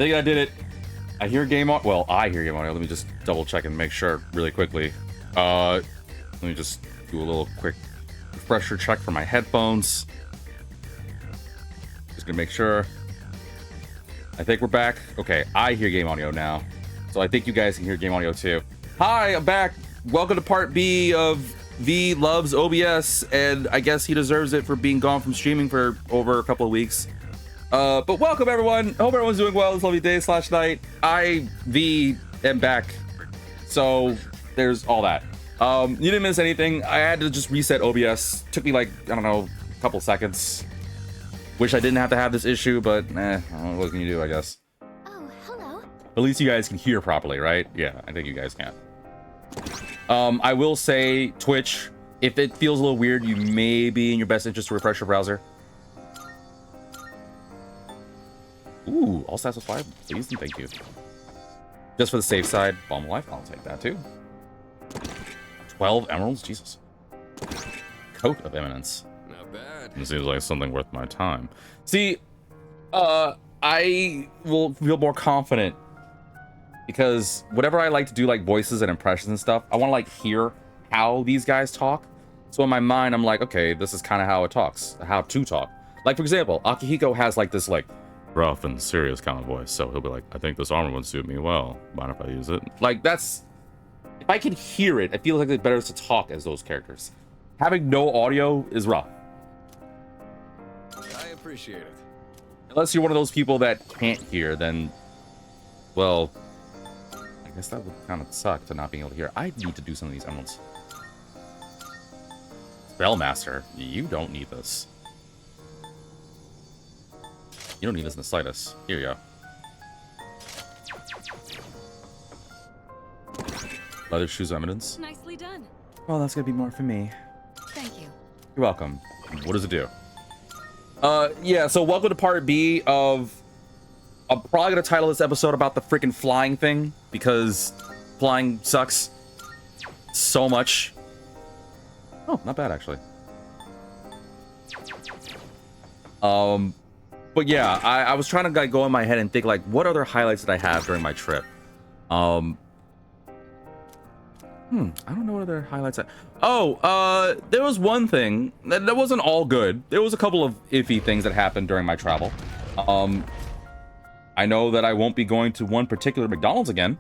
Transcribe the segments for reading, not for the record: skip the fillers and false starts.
think I did it. I hear game on. Well, I hear game audio. Let me just double check and make sure really quickly. Let me just do a little quick refresher check for my headphones. Just gonna make sure. I think we're back. Okay, I hear game audio now, so I think you guys can hear game audio too. Hi, I'm back. Welcome to part B of V Loves OBS, and I guess he deserves it for being gone from streaming for over a couple of weeks. But welcome everyone. Hope everyone's doing well this lovely day / night. I V am back, so there's all that. You didn't miss anything. I had to just reset OBS. Took me like, I don't know, a couple seconds. Wish I didn't have to have this issue, but what can you do, I guess. Oh, hello. At least you guys can hear properly, right? Yeah, I think you guys can. I will say, Twitch, if it feels a little weird, you may be in your best interest to refresh your browser. Ooh, all stats with 5, please and thank you. Just for the safe side, bomb life, I'll take that too. 12 emeralds, Jesus. Coat of Eminence. Not bad. It seems like something worth my time. See, I will feel more confident because whatever I like to do, like voices and impressions and stuff, I want to like hear how these guys talk. So in my mind, I'm like, okay, this is kind of how it talks, how to talk. Like for example, Akihiko has like this like rough and serious kind of voice, so he'll be like, I think this armor would suit me well. Mind if I use it? Like that's, if I can hear it, it feels like it's better to talk as those characters. Having no audio is rough. I appreciate it. Unless you're one of those people that can't hear, then, well, I guess that would kind of suck to not being able to hear. I need to do some of these emeralds. Spellmaster, you don't need this. You don't need this in the slightest. Here you go. Leather shoes of eminence. Nicely done. Well, that's gonna be more for me. Thank you. You're welcome. What does it do? Yeah, so welcome to part B of... I'm probably gonna title this episode about the freaking flying thing, because flying sucks so much. Oh, not bad, actually. But yeah, I was trying to like go in my head and think like, what other highlights did I have during my trip? I don't know what other highlights there was one thing that wasn't all good. There was a couple of iffy things that happened during my travel. I know that I won't be going to one particular McDonald's again,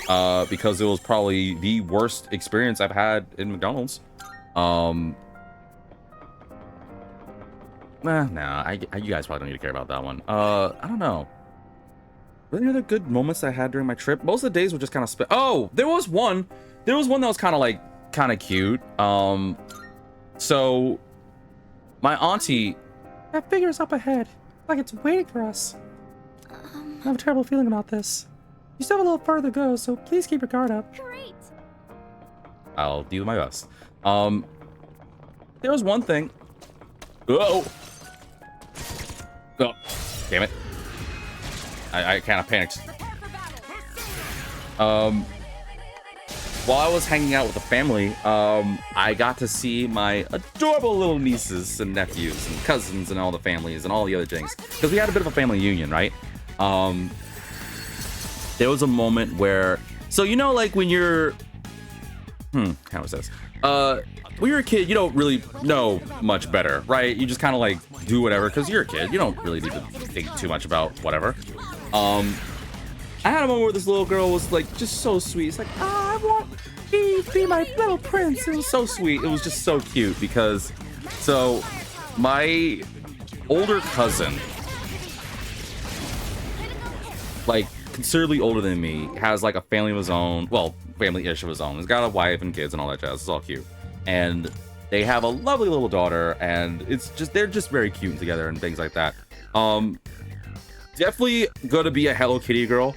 because it was probably the worst experience I've had in McDonald's. You guys probably don't need to care about that one. I don't know. Were there any other good moments I had during my trip? Most of the days were just kind of oh, there was one that was kind of cute. So my auntie, that figure's up ahead, like it's waiting for us. I have a terrible feeling about this. You still have a little further to go, so please keep your guard up. Great. I'll do my best. There was one thing. Oh, damn it. I kind of panicked. While I was hanging out with the family, I got to see my adorable little nieces and nephews and cousins and all the families and all the other things. Because we had a bit of a family union, right? There was a moment where... So, you know, like when you're... How was this? When you're a kid, you don't really know much better, right? You just kind of like do whatever because you're a kid. You don't really need to think too much about whatever. I had a moment where this little girl was like just so sweet. It's like, I want you to be my little prince. It was so sweet. It was just so cute because, so my older cousin, like considerably older than me, has like a family of his own. Well, family-ish of his own. He's got a wife and kids and all that jazz. It's all cute. And they have a lovely little daughter, and it's just, they're just very cute together and things like that. Definitely gonna be a Hello Kitty girl,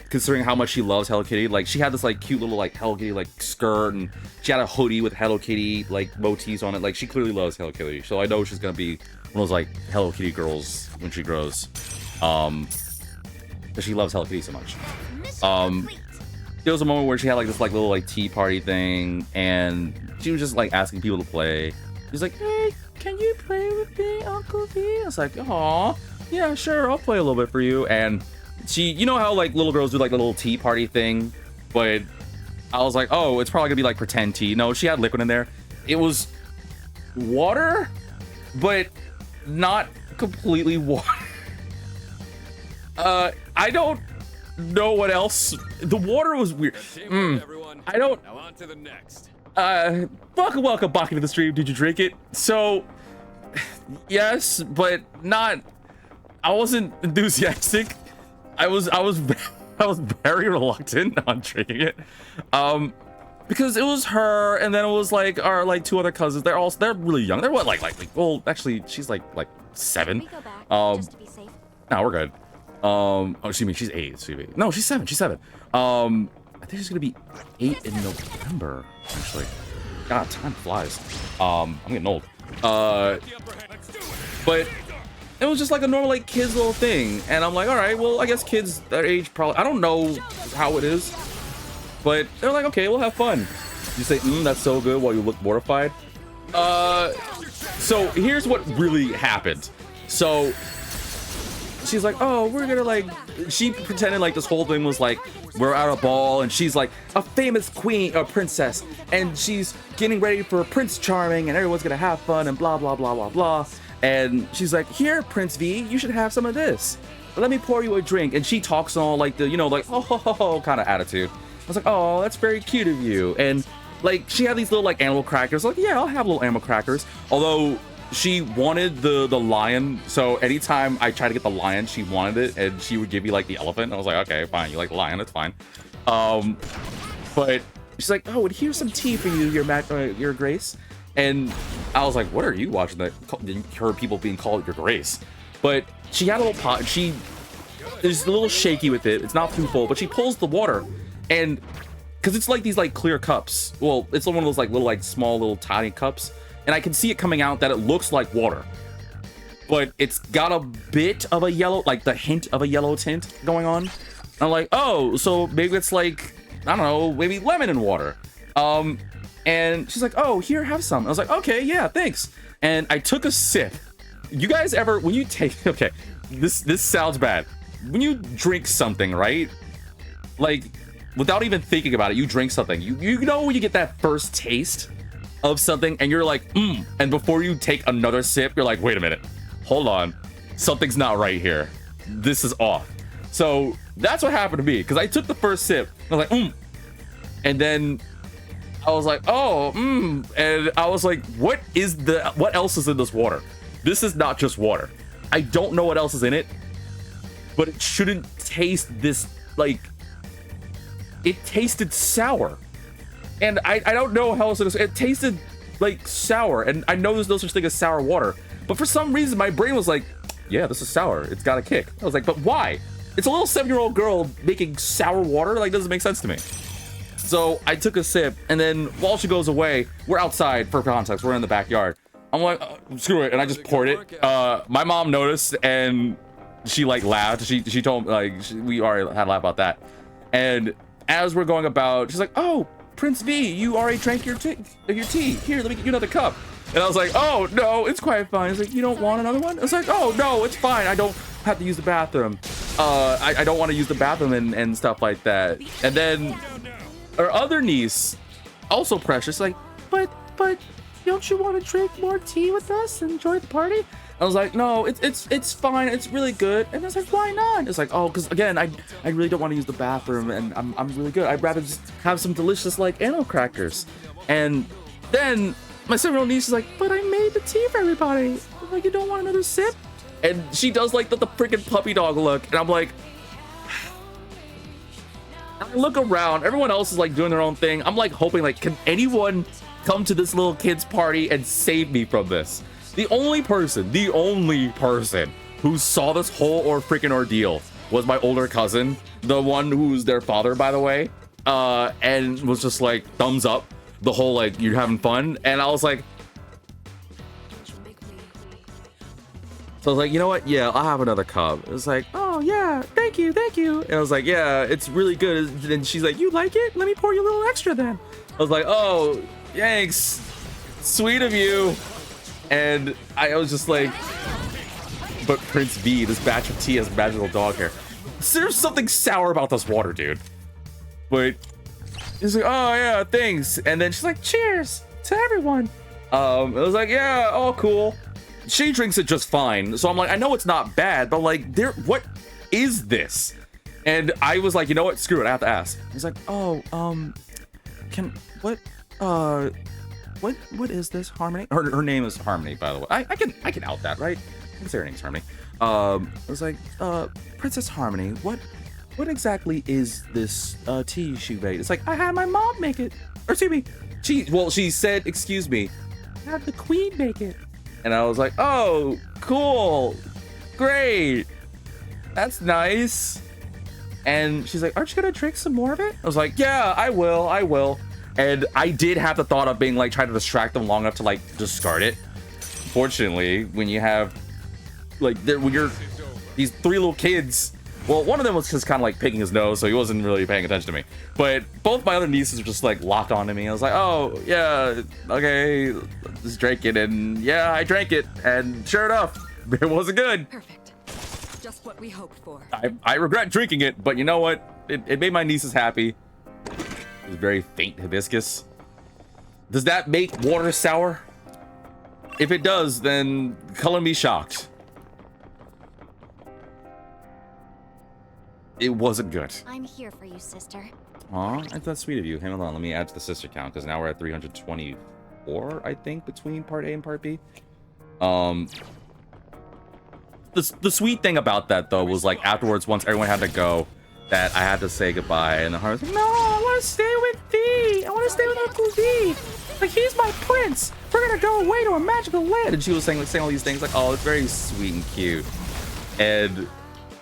considering how much she loves Hello Kitty. Like, she had this like cute little like Hello Kitty like skirt, and she had a hoodie with Hello Kitty like motifs on it. Like, she clearly loves Hello Kitty, so I know she's gonna be one of those like Hello Kitty girls when she grows, because she loves Hello Kitty so much. There was a moment where she had like this like little like tea party thing, and she was just like asking people to play. She's like, hey, can you play with me, Uncle V? I was like, aw. yeah, sure, I'll play a little bit for you. And she, you know how like little girls do like the little tea party thing, but I was like, oh, it's probably gonna be like pretend tea. No, she had liquid in there. It was water, but not completely water. I don't know what else. The water was weird. I don't. Now on to the next. Welcome back into the stream. Did you drink it? So, yes, but not. I wasn't enthusiastic. I was very reluctant on drinking it, because it was her, and then it was like our like two other cousins. They're really young. They're what like well, actually, she's like 7. Can we go back, just to be safe? No, we're good. Oh, excuse me, she's 8. Excuse me. No, she's 7. She's 7. I think she's gonna be 8 in November. Actually, God, time flies. I'm getting old. But it was just like a normal like kids little thing, and I'm like, all right, well, I guess kids that age probably. I don't know how it is, but they're like, okay, we'll have fun. You say, that's so good, while you look mortified. So here's what really happened. So she's like, oh, we're gonna like, she pretended like this whole thing was like, we're at a ball, and she's like a famous queen or princess, and she's getting ready for Prince Charming, and everyone's gonna have fun and blah blah blah blah blah. And she's like, here, Prince V, you should have some of this. Let me pour you a drink. And she talks all like the, you know, like, oh, ho, ho, ho, kind of attitude. I was like, oh, that's very cute of you. And like, she had these little like animal crackers. Like, yeah, I'll have little animal crackers. Although she wanted the lion. So anytime I tried to get the lion, she wanted it. And she would give me like the elephant. And I was like, okay, fine. You like the lion. That's fine. But she's like, oh, and here's some tea for you, your grace. And I was like, what are you watching that you heard people being called your grace? But she had a little pot. She is a little shaky with it. It's not too full, but she pulls the water, and because it's like these like clear cups. Well, it's one of those like little like small little tiny cups, and I can see it coming out that it looks like water, but it's got a bit of a yellow, like the hint of a yellow tint going on. I'm like, oh, so maybe it's like, I don't know, maybe lemon and water. And she's like, oh, here, have some. I was like, okay, yeah, thanks. And I took a sip. You guys ever, when you take, okay, this sounds bad. When you drink something, right? Like, without even thinking about it, you drink something. You know when you get that first taste of something and you're like, and before you take another sip, you're like, wait a minute, hold on. Something's not right here. This is off. So that's what happened to me, because I took the first sip. I was like, and then I was like, oh, and I was like, what else is in this water? This is not just water. I don't know what else is in it, but it shouldn't taste this, like, it tasted sour. And I don't know how else it tasted like sour. And I know there's no such thing as sour water, but for some reason my brain was like, yeah, this is sour. It's got a kick. I was like, but why? It's a little 7-year-old girl making sour water. Like, doesn't make sense to me. So I took a sip, and then while she goes away, we're outside for context. We're in the backyard. I'm like, screw it, and I just poured it. My mom noticed, and she like laughed. She told me, like, we already had a laugh about that. And as we're going about, she's like, oh, Prince V, you already drank your tea. Here, let me get you another cup. And I was like, oh no, it's quite fine. It's like, you don't want another one? It's like, oh no, it's fine. I don't have to use the bathroom. I don't want to use the bathroom and stuff like that. And then our other niece, also precious, like, but don't you want to drink more tea with us and enjoy the party? I was like, no, it's fine, it's really good. And I was like, why not? It's like, oh, because again, I really don't want to use the bathroom, and I'm really good. I'd rather just have some delicious like animal crackers. And then my 7-year-old niece is like, but I made the tea for everybody. I'm like, you don't want another sip? And she does like the freaking puppy dog look, and I'm like, I look around, everyone else is like doing their own thing. I'm like hoping, like, can anyone come to this little kid's party and save me from this? The only person who saw this whole freaking ordeal was my older cousin, the one who's their father, by the way, and was just like thumbs up the whole like, you're having fun. And I was like, so I was like, you know what? Yeah, I'll have another cup. It was like, oh yeah, thank you. And I was like, yeah, it's really good. And she's like, you like it? Let me pour you a little extra then. I was like, oh, thanks, sweet of you. And I was just like, But Prince V, this batch of tea has magical dog hair. There's something sour about this water, dude. But he's like, oh yeah, thanks. And then she's like, cheers to everyone. It was like, yeah, all cool. She drinks it just fine. So I'm like, I know it's not bad, but like, what is this? And I was like, you know what? Screw it. I have to ask. He's like, oh, what is this, Harmony? Her name is Harmony, by the way. I can out that, right? I can say her name's Harmony. I was like, Princess Harmony, what exactly is this tea she made? It's like, I had my mom make it. Or excuse me. She said, excuse me, I had the queen make it. And I was like, oh, cool. Great. That's nice. And she's like, aren't you gonna drink some more of it? I was like, yeah, I will. And I did have the thought of being like, trying to distract them long enough to like discard it. Fortunately, when you have like, when you're these 3 little kids, well, one of them was just kind of like picking his nose, so he wasn't really paying attention to me. But both my other nieces were just like locked onto me. I was like, oh yeah, okay, just drink it. And yeah, I drank it, and sure enough, it wasn't good. Perfect. Just what we hoped for. I regret drinking it, but you know what? It made my nieces happy. It was very faint hibiscus. Does that make water sour? If it does, then color me shocked. It wasn't good. I'm here for you, sister. Aw, that's sweet of you. Hang on, let me add to the sister count, because now we're at 324, I think, between part A and part B. The sweet thing about that, though, was like afterwards, once everyone had to go, that I had to say goodbye, and the heart was like, no, I want to stay with V. I want to stay with Uncle V. Like, he's my prince. We're gonna go away to a magical land. And she was saying all these things like, oh, it's very sweet and cute. And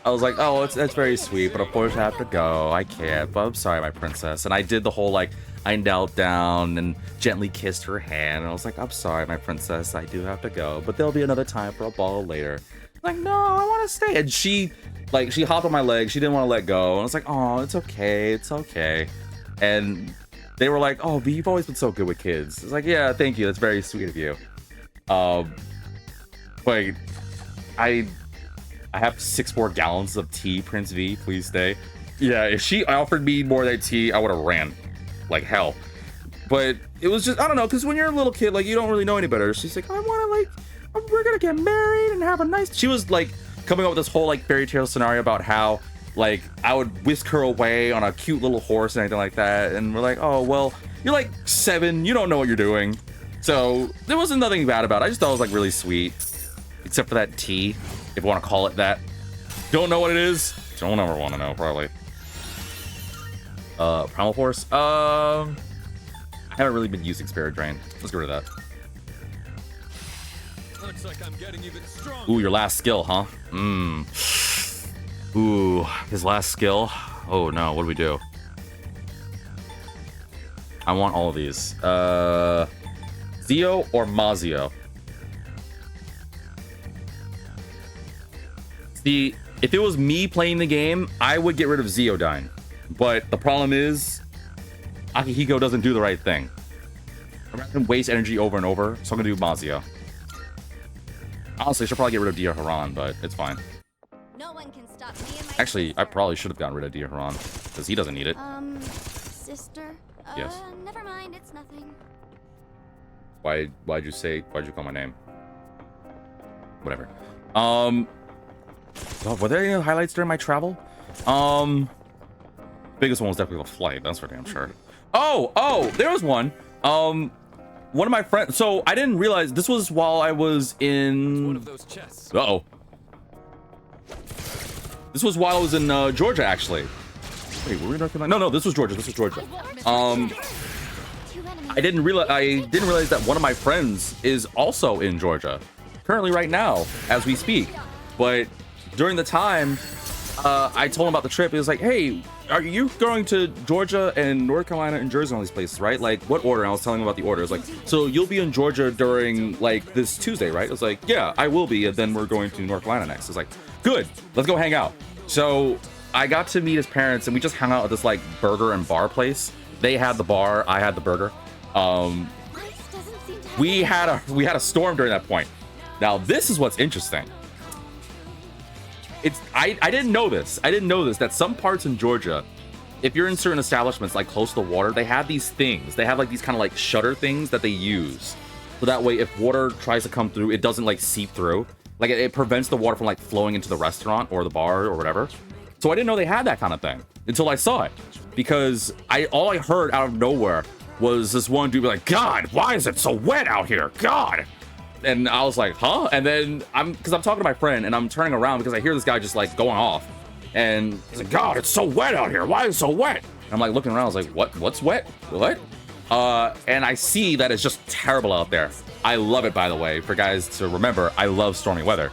I was like, oh, that's very sweet, but of course I have to go. I can't, but I'm sorry, my princess. And I did the whole, like, I knelt down and gently kissed her hand. And I was like, I'm sorry, my princess, I do have to go, but there'll be another time for a ball later. Like, no, I want to stay. And she hopped on my leg. She didn't want to let go. And I was like, oh, it's okay. It's okay. And they were like, oh, but you've always been so good with kids. It's like, yeah, thank you. That's very sweet of you. But I have 6 more gallons of tea, Prince V. Please stay. Yeah, if she offered me more of that tea, I would have ran like hell. But it was just, I don't know, because when you're a little kid, like, you don't really know any better. She's like, I want to, like, we're gonna get married and have a nice... She was, like, coming up with this whole, like, fairy tale scenario about how, like, I would whisk her away on a cute little horse and anything like that. And we're like, oh, well, you're, like, 7. You don't know what you're doing. So there wasn't nothing bad about it. I just thought it was, like, really sweet. Except for that tea, if you want to call it that. Don't know what it is. Don't ever want to know, probably. Primal Force. I haven't really been using Spirit Drain. Let's get rid of that. Looks like I'm getting even stronger. Ooh, your last skill, huh? Ooh, his last skill. Oh no, what do we do? I want all of these. Zio or Mazio? See, if it was me playing the game, I would get rid of Ziodyne. But the problem is, Akihiko doesn't do the right thing. I'm not gonna waste energy over and over, so I'm gonna do Mazio. Honestly, I should probably get rid of Dia Haran, but it's fine. No one can stop me and my Actually, I sister. probably should have gotten rid of Dia Haran, because he doesn't need it. Sister? Yes. Never mind, it's nothing. Why'd you call my name? Whatever. Were there any highlights during my travel? Biggest one was definitely the flight, that's for damn sure. Oh, there was one. One of my friends, so I didn't realize this was while I was in One of those chests. Uh-oh. This was while I was in Georgia, actually. Wait, were we North Carolina? No, this was Georgia. I didn't realize that one of my friends is also in Georgia, currently right now as we speak. But during the time, I told him about the trip. He was like, "Hey, are you going to Georgia and North Carolina and Jersey and all these places, right? Like, what order?" And I was telling him about the order. I was like, "So you'll be in Georgia during like this Tuesday, right?" I was like, "Yeah, I will be." And then we're going to North Carolina next. I was like, "Good, let's go hang out." So I got to meet his parents, and we just hung out at this like burger and bar place. They had the bar, I had the burger. We had a storm during that point. Now this is what's interesting. I didn't know this. I didn't know this, that some parts in Georgia, if you're in certain establishments like close to the water, they have these things. They have like these kind of like shutter things that they use. So that way if water tries to come through, it doesn't like seep through. Like it prevents the water from like flowing into the restaurant or the bar or whatever. So I didn't know they had that kind of thing until I saw it. Because all I heard out of nowhere was this one dude be like, God, why is it so wet out here? God. And I was like, huh? And then because I'm talking to my friend and I'm turning around because I hear this guy just like going off. And he's like, God, it's so wet out here. Why is it so wet? And I'm like looking around. I was like, what's wet? What? And I see that it's just terrible out there. I love it, by the way. For guys to remember, I love stormy weather.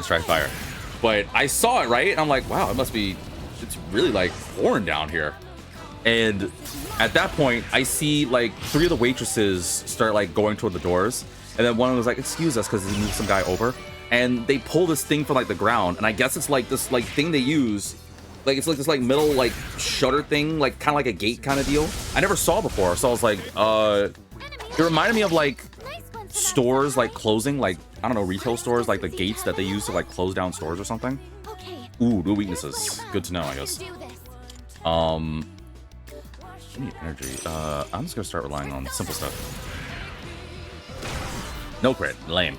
Strike fire. But I saw it, right? And I'm like, wow, it's really like pouring down here. And at that point, I see like 3 of the waitresses start like going toward the doors. And then one of them was like, excuse us, because they moved some guy over. And they pull this thing from like the ground. And I guess it's like this like thing they use. Like it's like this like middle like shutter thing, like kind of like a gate kind of deal. I never saw before. So I was like, it reminded me of like stores like closing, like, I don't know, retail stores, like the gates that they use to like close down stores or something. Ooh, new weaknesses. Good to know, I guess. I need energy. I'm just gonna start relying on simple stuff. No crit, lame.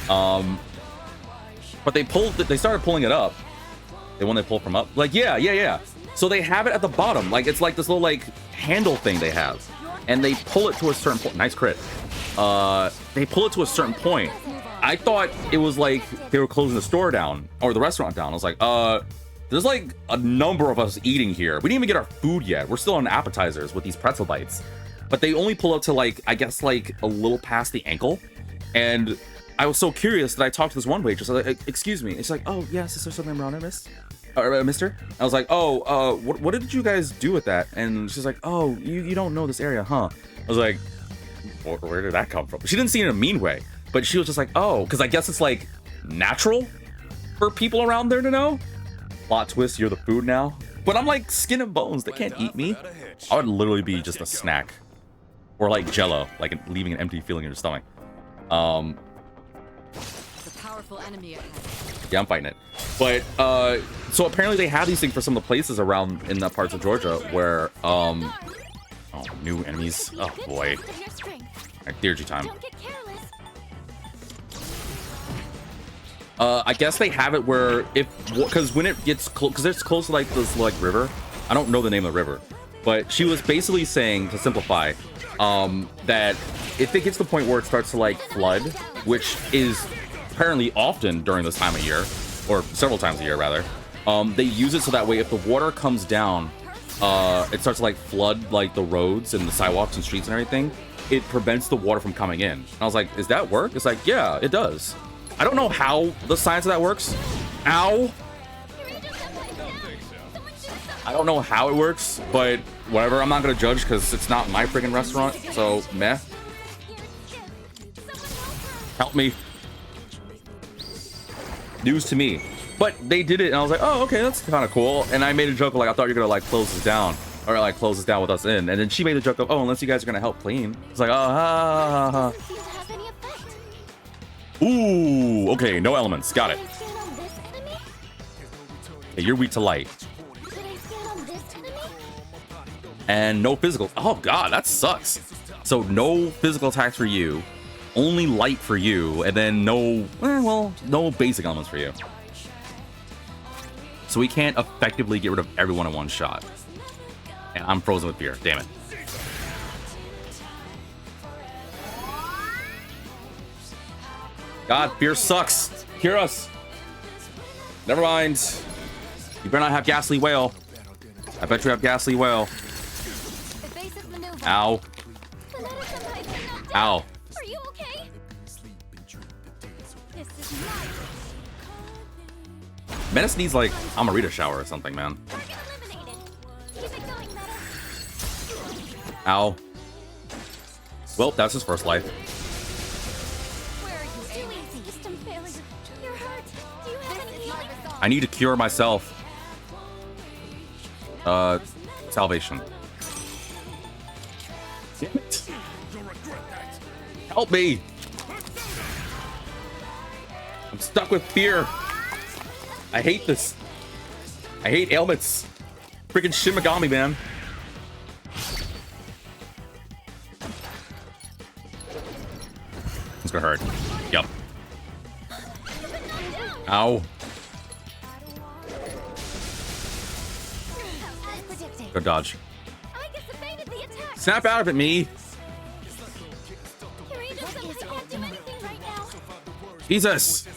But they started pulling it up. When they pull from up, like yeah. So they have it at the bottom, like it's like this little like handle thing they have, and they pull it to a certain point. Nice crit. They pull it to a certain point. I thought it was like they were closing the store down or the restaurant down. I was like, there's like a number of us eating here. We didn't even get our food yet. We're still on appetizers with these pretzel bites. But they only pull up to like, I guess like a little past the ankle. And I was so curious that I talked to this one waitress. I was like, excuse me. It's like, oh yes, is there something around it, miss? Or mister? I was like, oh, what did you guys do with that? And she's like, oh, you don't know this area, huh? I was like, where did that come from? She didn't see it in a mean way, but she was just like, oh, because I guess it's like natural for people around there to know. Plot twist, you're the food now. But I'm like skin and bones. They can't eat me. I would literally be just a snack. Or like Jello, like leaving an empty feeling in your stomach. A powerful enemy ahead. Yeah, I'm fighting it. But so apparently they have these things for some of the places around in that parts of Georgia where oh, new enemies. Oh boy. Alright, theurgy time. I guess they have it where because when it gets close, because it's close to like this like river. I don't know the name of the river, but she was basically saying, to simplify, that if it gets to the point where it starts to like flood, which is apparently often during this time of year, or several times a year rather, they use it so that way if the water comes down, it starts to like flood like the roads and the sidewalks and streets and everything. It prevents the water from coming in. And I was like, does that work? It's like, yeah, it does. I don't know how the science of that works. Ow. I don't know how it works, but whatever. I'm not gonna judge because it's not my freaking restaurant. So meh. Help me. News to me. But they did it, and I was like, oh, okay, that's kind of cool. And I made a joke of like, I thought you're gonna like close this down, or like close this down with us in. And then she made a joke of, oh, unless you guys are gonna help clean. It's like, oh, ha, ha, ha. Ooh, okay, no elements. Got it. Okay, you're weak to light. And no physical. Oh god, that sucks. So no physical attacks for you, only light for you, and then no, well, no basic elements for you. So we can't effectively get rid of everyone in one shot. And I'm frozen with fear. Damn it. God, fear sucks. Cure us. Never mind. You better not have ghastly whale. I bet you have ghastly whale. Ow. Ow. Are you okay? This is Menace needs like Amarita shower or something, man. Ow. Well, that's his first life. I need to cure myself. Salvation. Damn it. Help me. stuck with fear. I hate this. I hate ailments. Freaking Shin Megami, man. It's gonna hurt. Yep. Ow. As predicted. Good dodge. Aigis evaded the attack. Snap out of it, me. Kirito simply can't do anything right now. Jesus.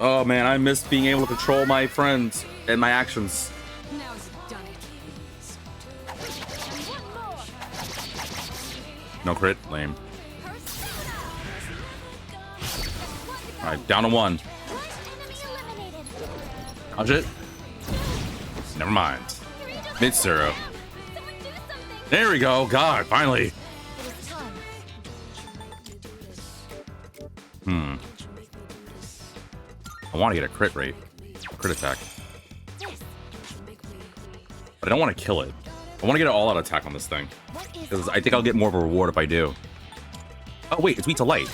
Oh man, I miss being able to control my friends and my actions. Now's done it. No crit, lame. All right, down to one. Dodge it. Never mind. Mid-Zero. There we go. God, finally. I want to get a crit rate, crit attack, but I don't want to kill it. I want to get an all-out attack on this thing because I think I'll get more of a reward if I do. Oh wait, it's weak to light.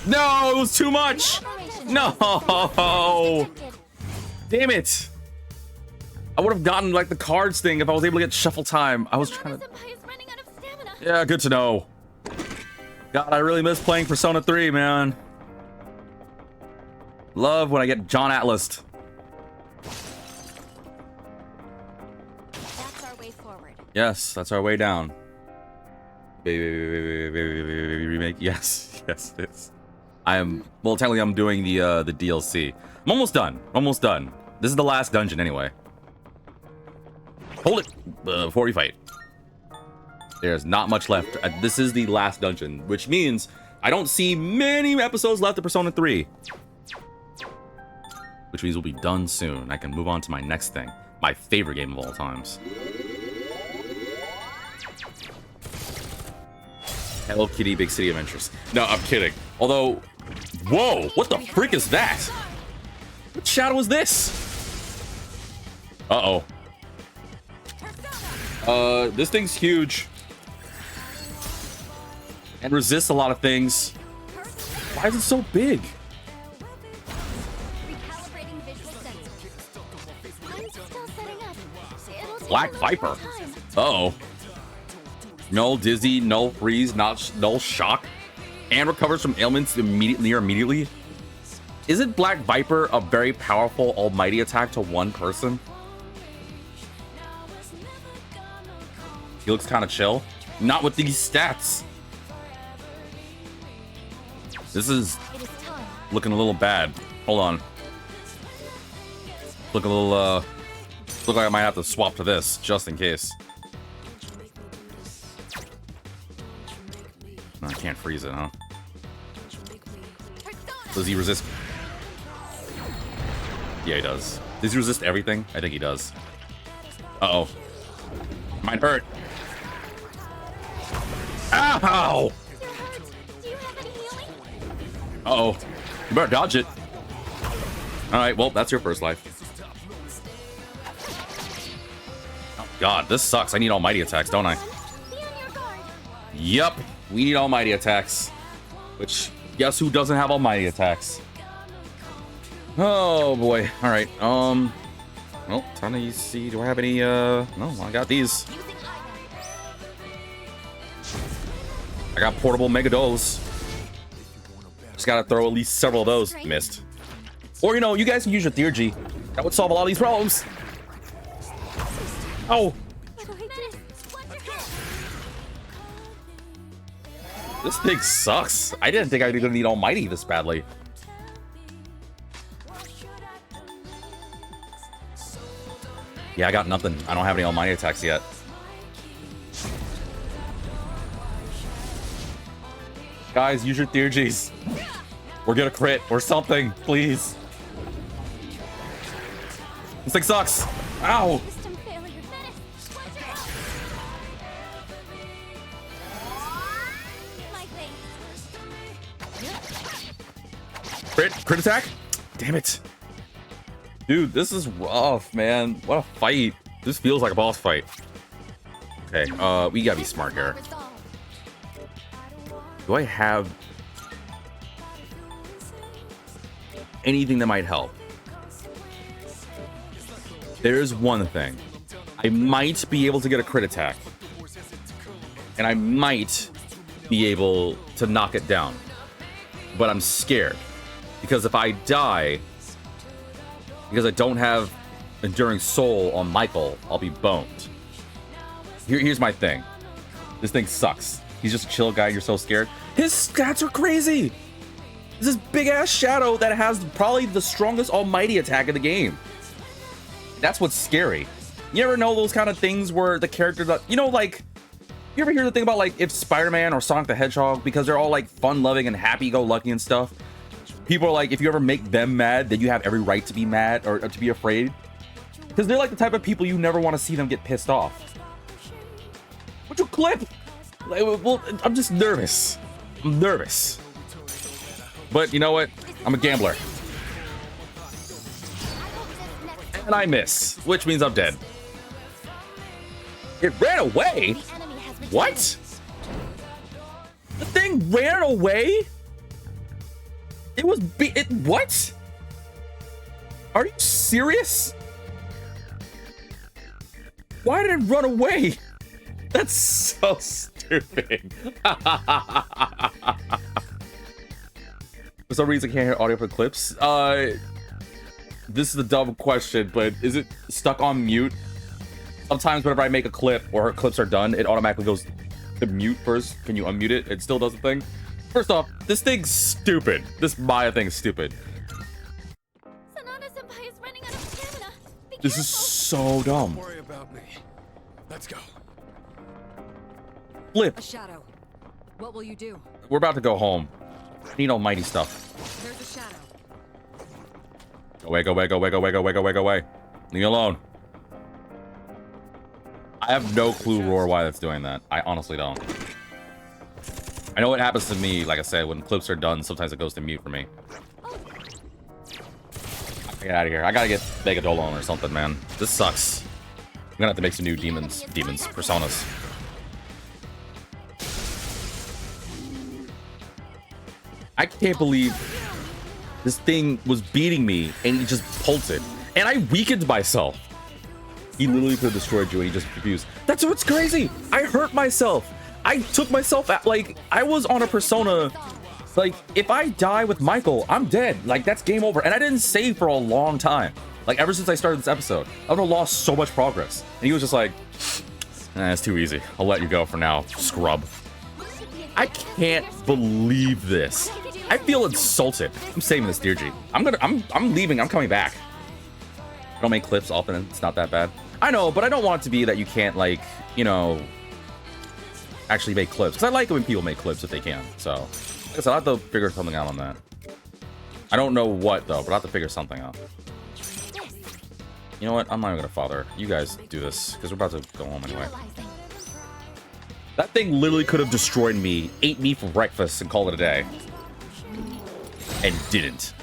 No, it was too much. No, damn it. I would have gotten like the cards thing if I was able to get shuffle time. I was trying to. Yeah, good to know. God, I really miss playing Persona 3, man. Love when I get John Atlas. That's our way forward. Yes, that's our way down. Baby remake. Yes, yes, it's. I am. Well, technically, I'm doing the DLC. I'm almost done. Almost done. This is the last dungeon, anyway. Hold it before we fight. There's not much left. This is the last dungeon, which means I don't see many episodes left of Persona 3. Which means we'll be done soon. I can move on to my next thing. My favorite game of all times. Hello Kitty Big City Adventures. No, I'm kidding. Although, whoa, what the frick is that? What shadow is this? Uh-oh. This thing's huge. And resists a lot of things. Why is it so big? Recalibrating visual sensors. I'm still setting up. It'll take Black a little Viper. more time. Uh-oh. Null Dizzy, Null Freeze, Null Shock, and recovers from ailments immediately. Isn't Black Viper a very powerful almighty attack to one person? He looks kind of chill. Not with these stats. This is It is time. looking a little bad. Hold on. Look a little, look like I might have to swap to this, just in case. No, I can't freeze it, huh? Does he resist? Yeah, he does. Does he resist everything? I think he does. Uh-oh. Might hurt. Ow! You're hurt. Do you have any healing? Uh-oh. You better dodge it. Alright, well, that's your first life. Oh, God, this sucks. I need almighty attacks, don't I? Be on your guard. Yep, we need almighty attacks. Which, guess who doesn't have almighty attacks? Oh, boy. Alright, well, time to see. Do I have any, no, I got these. Using Aigis. I got portable mega dose. Just gotta throw at least several of those. Missed. Or, you know, you guys can use your theurgy. That would solve a lot of these problems. Oh, this thing sucks. I didn't think I'd gonna need almighty this badly. Yeah, I got nothing. I don't have any almighty attacks yet. Guys, use your theurgies. We're gonna crit or something, please. This thing sucks. Ow. System failure. My face. Crit attack? Damn it. Dude, this is rough, man. What a fight. This feels like a boss fight. Okay, we gotta be smart here. Resolve. Do I have anything that might help? There's one thing. I might be able to get a crit attack. And I might be able to knock it down. But I'm scared. Because if I die, because I don't have Enduring Soul on Michael, I'll be boned. Here's my thing. This thing sucks. He's just a chill guy, you're so scared. His stats are crazy! This is big-ass Shadow that has probably the strongest almighty attack in the game. That's what's scary. You ever know those kind of things where the character that, you know, like, you ever hear the thing about, like, if Spider-Man or Sonic the Hedgehog, because they're all, like, fun-loving and happy-go-lucky and stuff, people are like, if you ever make them mad, then you have every right to be mad or to be afraid. Because they're, like, the type of people you never want to see them get pissed off. Would you clip? Like, well, I'm just nervous. I'm nervous. But you know what? I'm a gambler. And I miss, which means I'm dead. It ran away? What? The thing ran away? It was what? Are you serious? Why did it run away? That's so stupid. For some reason I can't hear audio for clips. This is a dumb question, but is it stuck on mute? Sometimes whenever I make a clip or her clips are done, it automatically goes to mute first. Can you unmute it? It still does the thing. First off, this thing's stupid. This Maya thing's stupid. Sanada-senpai is running out of stamina. Be This is so dumb. Don't worry about me. Let's go. Flip. A shadow. What will you do? We're about to go home. I need almighty stuff. There's a shadow. Go away, go away, go away, go away, go away, go away, go away. Leave me alone. I have no clue, Roar, why that's doing that. I honestly don't. I know what happens to me, like I said, when clips are done, sometimes it goes to mute for me. Get out of here. I gotta get Megadolon or something, man. This sucks. I'm gonna have to make some new personas. I can't believe this thing was beating me and he just pulted. And I weakened myself. He literally could have destroyed you and he just refused. That's what's crazy. I hurt myself. I took myself out. Like, I was on a persona. Like, if I die with Michael, I'm dead. Like, that's game over. And I didn't save for a long time. Like, ever since I started this episode, I would have lost so much progress. And he was just like, it's too easy. I'll let you go for now, scrub. I can't believe this. I feel insulted. I'm saving this, Dear G. I'm leaving. I'm coming back. I don't make clips often. It's not that bad. I know, but I don't want it to be that you can't, like, you know, actually make clips. Because I like it when people make clips if they can. So, like I said, I'll have to figure something out on that. I don't know what, though, but I'll have to figure something out. You know what? I'm not even going to bother. You guys do this, because we're about to go home anyway. That thing literally could have destroyed me, ate me for breakfast, and called it a day. And didn't.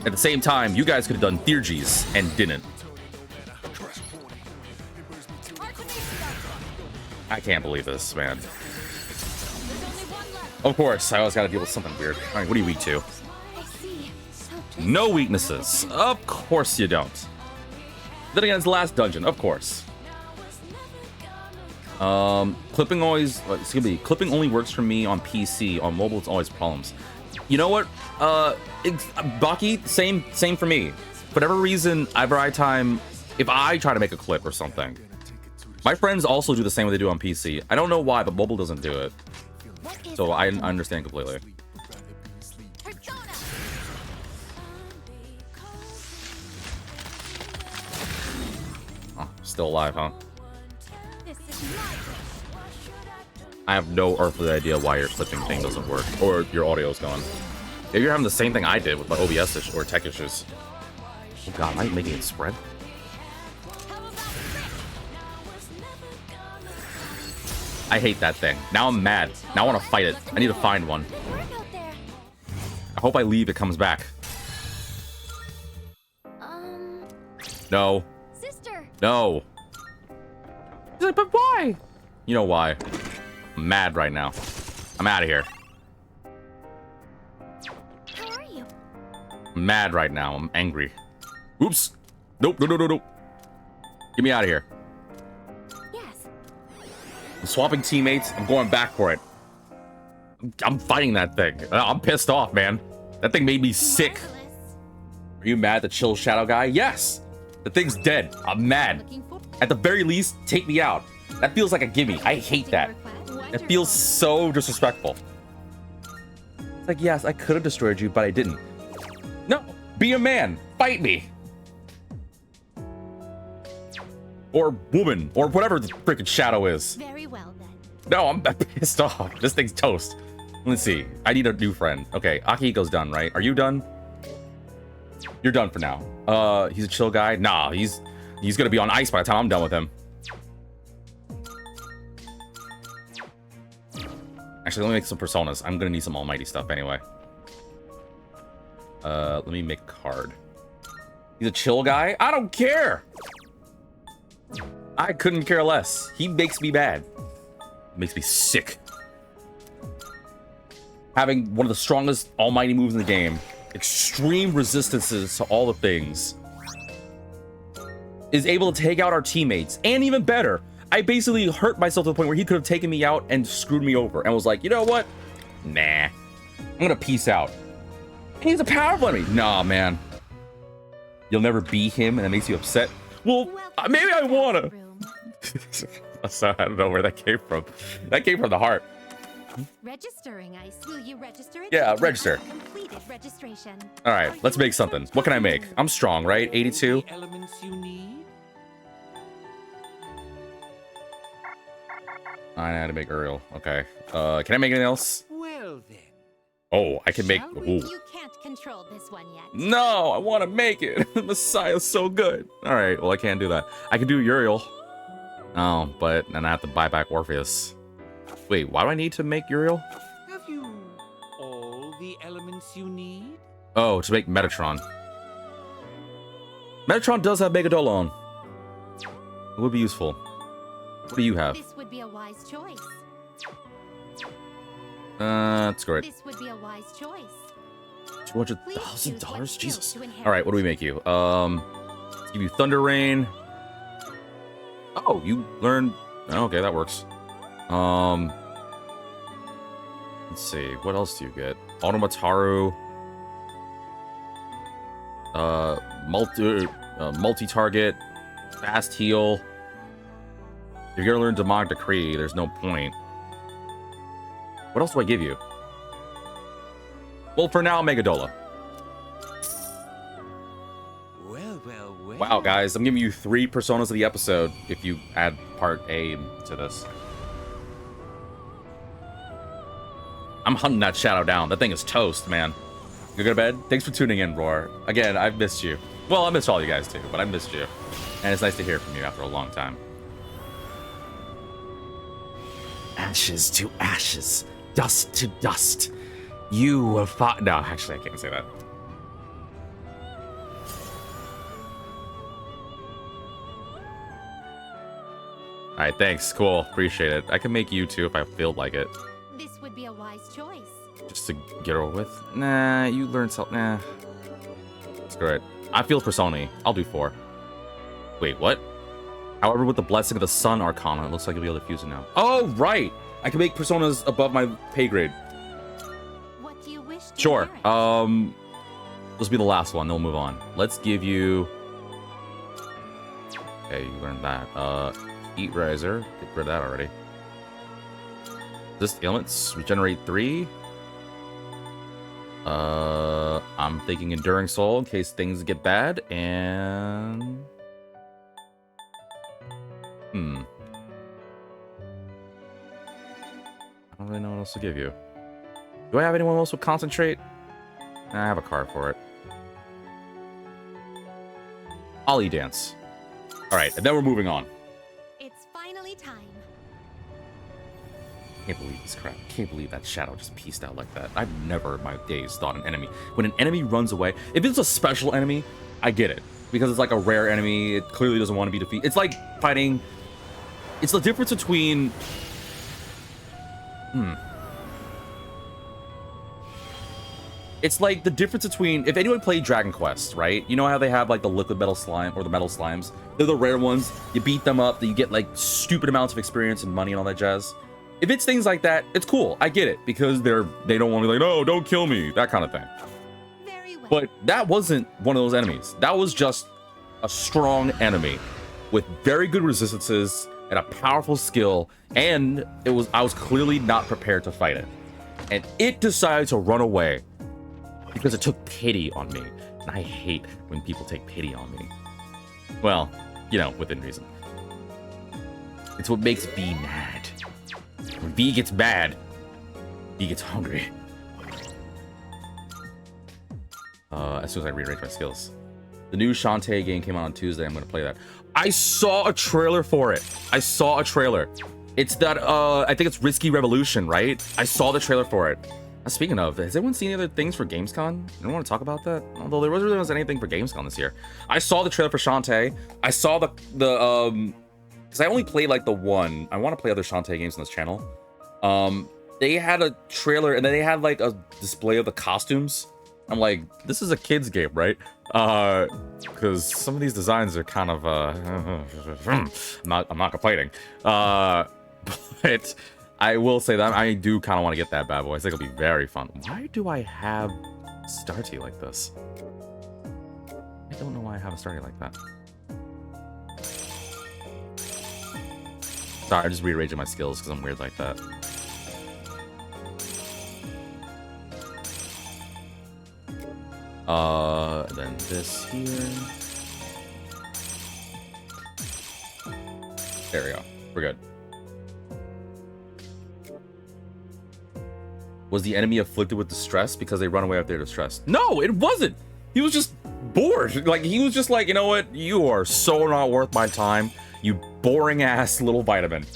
At the same time, you guys could have done Theurgies and didn't. I can't believe this, man. Of course, I always gotta deal with something weird. Alright, what are you weak to? No weaknesses. Of course you don't. Then again, it's the last dungeon, of course. Clipping only works for me on PC. On mobile, it's always problems. You know what? Baki, same for me. For whatever reason, if I try to make a clip or something, my friends also do the same way they do on PC. I don't know why, but mobile doesn't do it. So I understand completely. Oh, still alive, huh? I have no earthly idea why your clipping thing doesn't work, or your audio's gone. Maybe you're having the same thing I did with my OBS issue or tech issues. Oh god, am I making it spread? I hate that thing. Now I'm mad. Now I want to fight it. I need to find one. I hope I leave, it comes back. No. Sister. No. He's like, but why? You know why. I'm mad right now. I'm out of here. I'm mad right now. I'm angry. Oops. Nope. No, no, no, no. Get me out of here. Yes. I'm swapping teammates. I'm going back for it. I'm fighting that thing. I'm pissed off, man. That thing made me sick. Marvelous. Are you mad at the chill shadow guy? Yes. The thing's dead. I'm mad. Looking for At the very least, take me out. That feels like a gimme. I hate that. It feels so disrespectful. It's like, yes, I could have destroyed you, but I didn't. No, be a man. Fight me. Or woman, or whatever the freaking shadow is. Very well then. No, I'm pissed off. This thing's toast. Let's see. I need a new friend. Okay, Akihiko's done, right? Are you done? You're done for now. He's a chill guy. Nah, he's gonna be on ice by the time I'm done with him. Actually, let me make some personas. I'm gonna need some almighty stuff anyway. Let me make a card. He's a chill guy? I don't care! I couldn't care less. He makes me mad. Makes me sick. Having one of the strongest almighty moves in the game, extreme resistances to all the things, is able to take out our teammates. And even better, I basically hurt myself to the point where he could have taken me out and screwed me over and was like, you know what? Nah, I'm gonna peace out. He's a powerful enemy. Nah, man. You'll never be him and it makes you upset. Well, maybe I wanna. So I don't know where that came from. That came from the heart. Registering ice. Will you register it? Yeah, register. Completed registration. All right, let's make something. What can I make? I'm strong, right? 82. The elements you need? I had to make Uriel. Okay. Can I make anything else? Well then. Oh, I can make. Shall we? Ooh. You can't control this one yet. No, I want to make it. Messiah's so good. All right, well, I can't do that. I can do Uriel. Oh, but then I have to buy back Orpheus. Wait, why do I need to make Uriel? Have you all the elements you need? Oh, to make Metatron. Metatron does have Megadola on. It would be useful. What do you have? This would be a wise choice. That's great. This would be a wise choice. $200,000? Jesus. To inherit. All right, what do we make you? Let's give you Thunder Rain. Oh, you learned. Okay, that works. Let's see. What else do you get? Automataru. Multi-target. Fast heal. If you're gonna learn Demonic Decree, there's no point. What else do I give you? Well, for now, Megadola. Well, well, well. Wow, guys, I'm giving you 3 personas of the episode if you add part A to this. I'm hunting that shadow down. That thing is toast, man. You go to bed? Thanks for tuning in, Roar. Again, I've missed you. Well, I missed all you guys too, but I missed you. And it's nice to hear from you after a long time. Ashes to ashes, dust to dust. You have fought. No, actually, I can't say that. All right, thanks. Cool. Appreciate it. I can make you too if I feel like it. This would be a wise choice. Just to get over with. Nah, you learned something. Nah. Screw it. I feel Persona. I'll do 4. Wait, what? However, with the blessing of the Sun Arcana, it looks like you'll be able to fuse it now. Oh, right! I can make personas above my pay grade. What do you wish to Sure. inherit? This will be the last one, then we'll move on. Let's give you... Okay, you learned that. Heat Riser. Get rid of that already. This ailments regenerate 3. I'm thinking Enduring Soul in case things get bad, and... I don't really know what else to give you. Do I have anyone else with Concentrate? Nah, I have a card for it. Ollie Dance. Alright, and then we're moving on. It's finally time. Can't believe this crap. Can't believe that shadow just pieced out like that. I've never in my days thought an enemy. When an enemy runs away, if it's a special enemy, I get it. Because it's like a rare enemy, it clearly doesn't want to be defeated. It's like fighting... It's the difference between... It's like the difference between, if anyone played Dragon Quest, right? You know how they have like the liquid metal slime or the metal slimes? They're the rare ones. You beat them up, then you get like stupid amounts of experience and money and all that jazz. If it's things like that, it's cool. I get it because they don't want to be like, no, don't kill me, that kind of thing. Very well. But that wasn't one of those enemies. That was just a strong enemy with very good resistances and a powerful skill, and I was clearly not prepared to fight it. And it decided to run away because it took pity on me. And I hate when people take pity on me. Well, you know, within reason. It's what makes V mad. When V gets mad, V gets hungry. As soon as I rearrange my skills. The new Shantae game came out on Tuesday. I'm gonna play that. I saw a trailer for it. I saw a trailer. It's that, I think it's Risky Revolution, right? I saw the trailer for it. Speaking of, has anyone seen any other things for Gamescom? I don't want to talk about that. Although there wasn't really anything for Gamescom this year. I saw the trailer for Shantae. I saw because I only played like the one. I want to play other Shantae games on this channel. They had a trailer and then they had like a display of the costumes. I'm like, this is a kid's game, right? Because some of these designs are kind of I'm not complaining. But I will say that I do kind of want to get that bad boy. I think it'll be very fun. Why do I have Starty like this? I don't know why I have a Starty like that. Sorry, I'm just rearranging my skills because I'm weird like that. Then this here. There we go. We're good. Was the enemy afflicted with distress because they run away if they're distressed? No, it wasn't. He was just bored. Like, he was just like, you know what? You are so not worth my time. You boring ass little vitamin.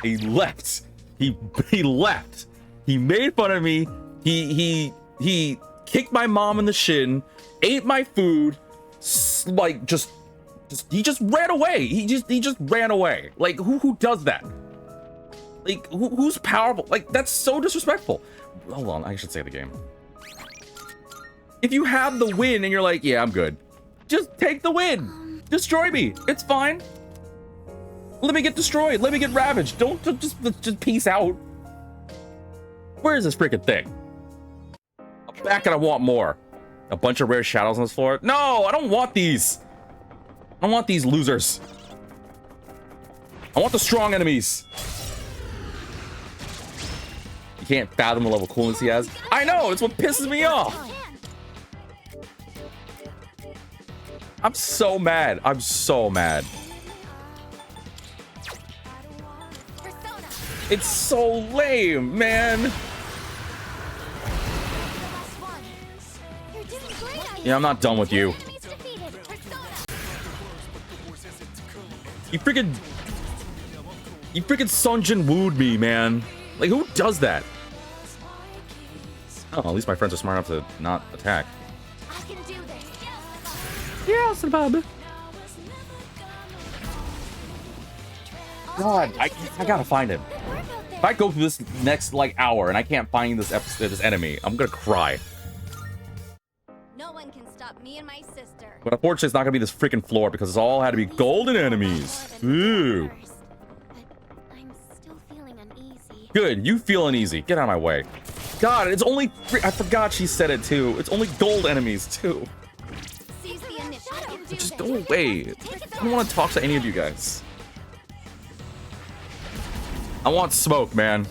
He left. He left. He made fun of me. He kicked my mom in the shin, ate my food, like he just ran away. He just ran away. Like, who does that? Like, who's powerful? Like, that's so disrespectful. Hold on, I should say the game. If you have the win and you're like, yeah, I'm good, just take the win. Destroy me. It's fine. Let me get destroyed. Let me get ravaged. Don't just peace out. Where is this freaking thing? I'm back and I want more. A bunch of rare shadows on this floor. No, I don't want these. I don't want these losers. I want the strong enemies. You can't fathom the level of coolness he has. I know, it's what pisses me off. I'm so mad. I'm so mad. It's so lame, man. Yeah, I'm not done with you. You freaking Sunjin wooed me, man. Like, who does that? Oh, at least my friends are smart enough to not attack. I can do this. Yes, Bob. God, I gotta find him. If I go through this next like hour and I can't find this enemy, I'm gonna cry. No one can stop me and my sister. But unfortunately, it's not gonna be this freaking floor because it's all had to be golden enemies. Ooh. I'm still feeling uneasy. Good, you feel uneasy. Get out of my way. God, it's only... I forgot she said it too. It's only gold enemies too. Seize the initiative. Just go away. I don't want to talk to any of you guys. I want smoke, man.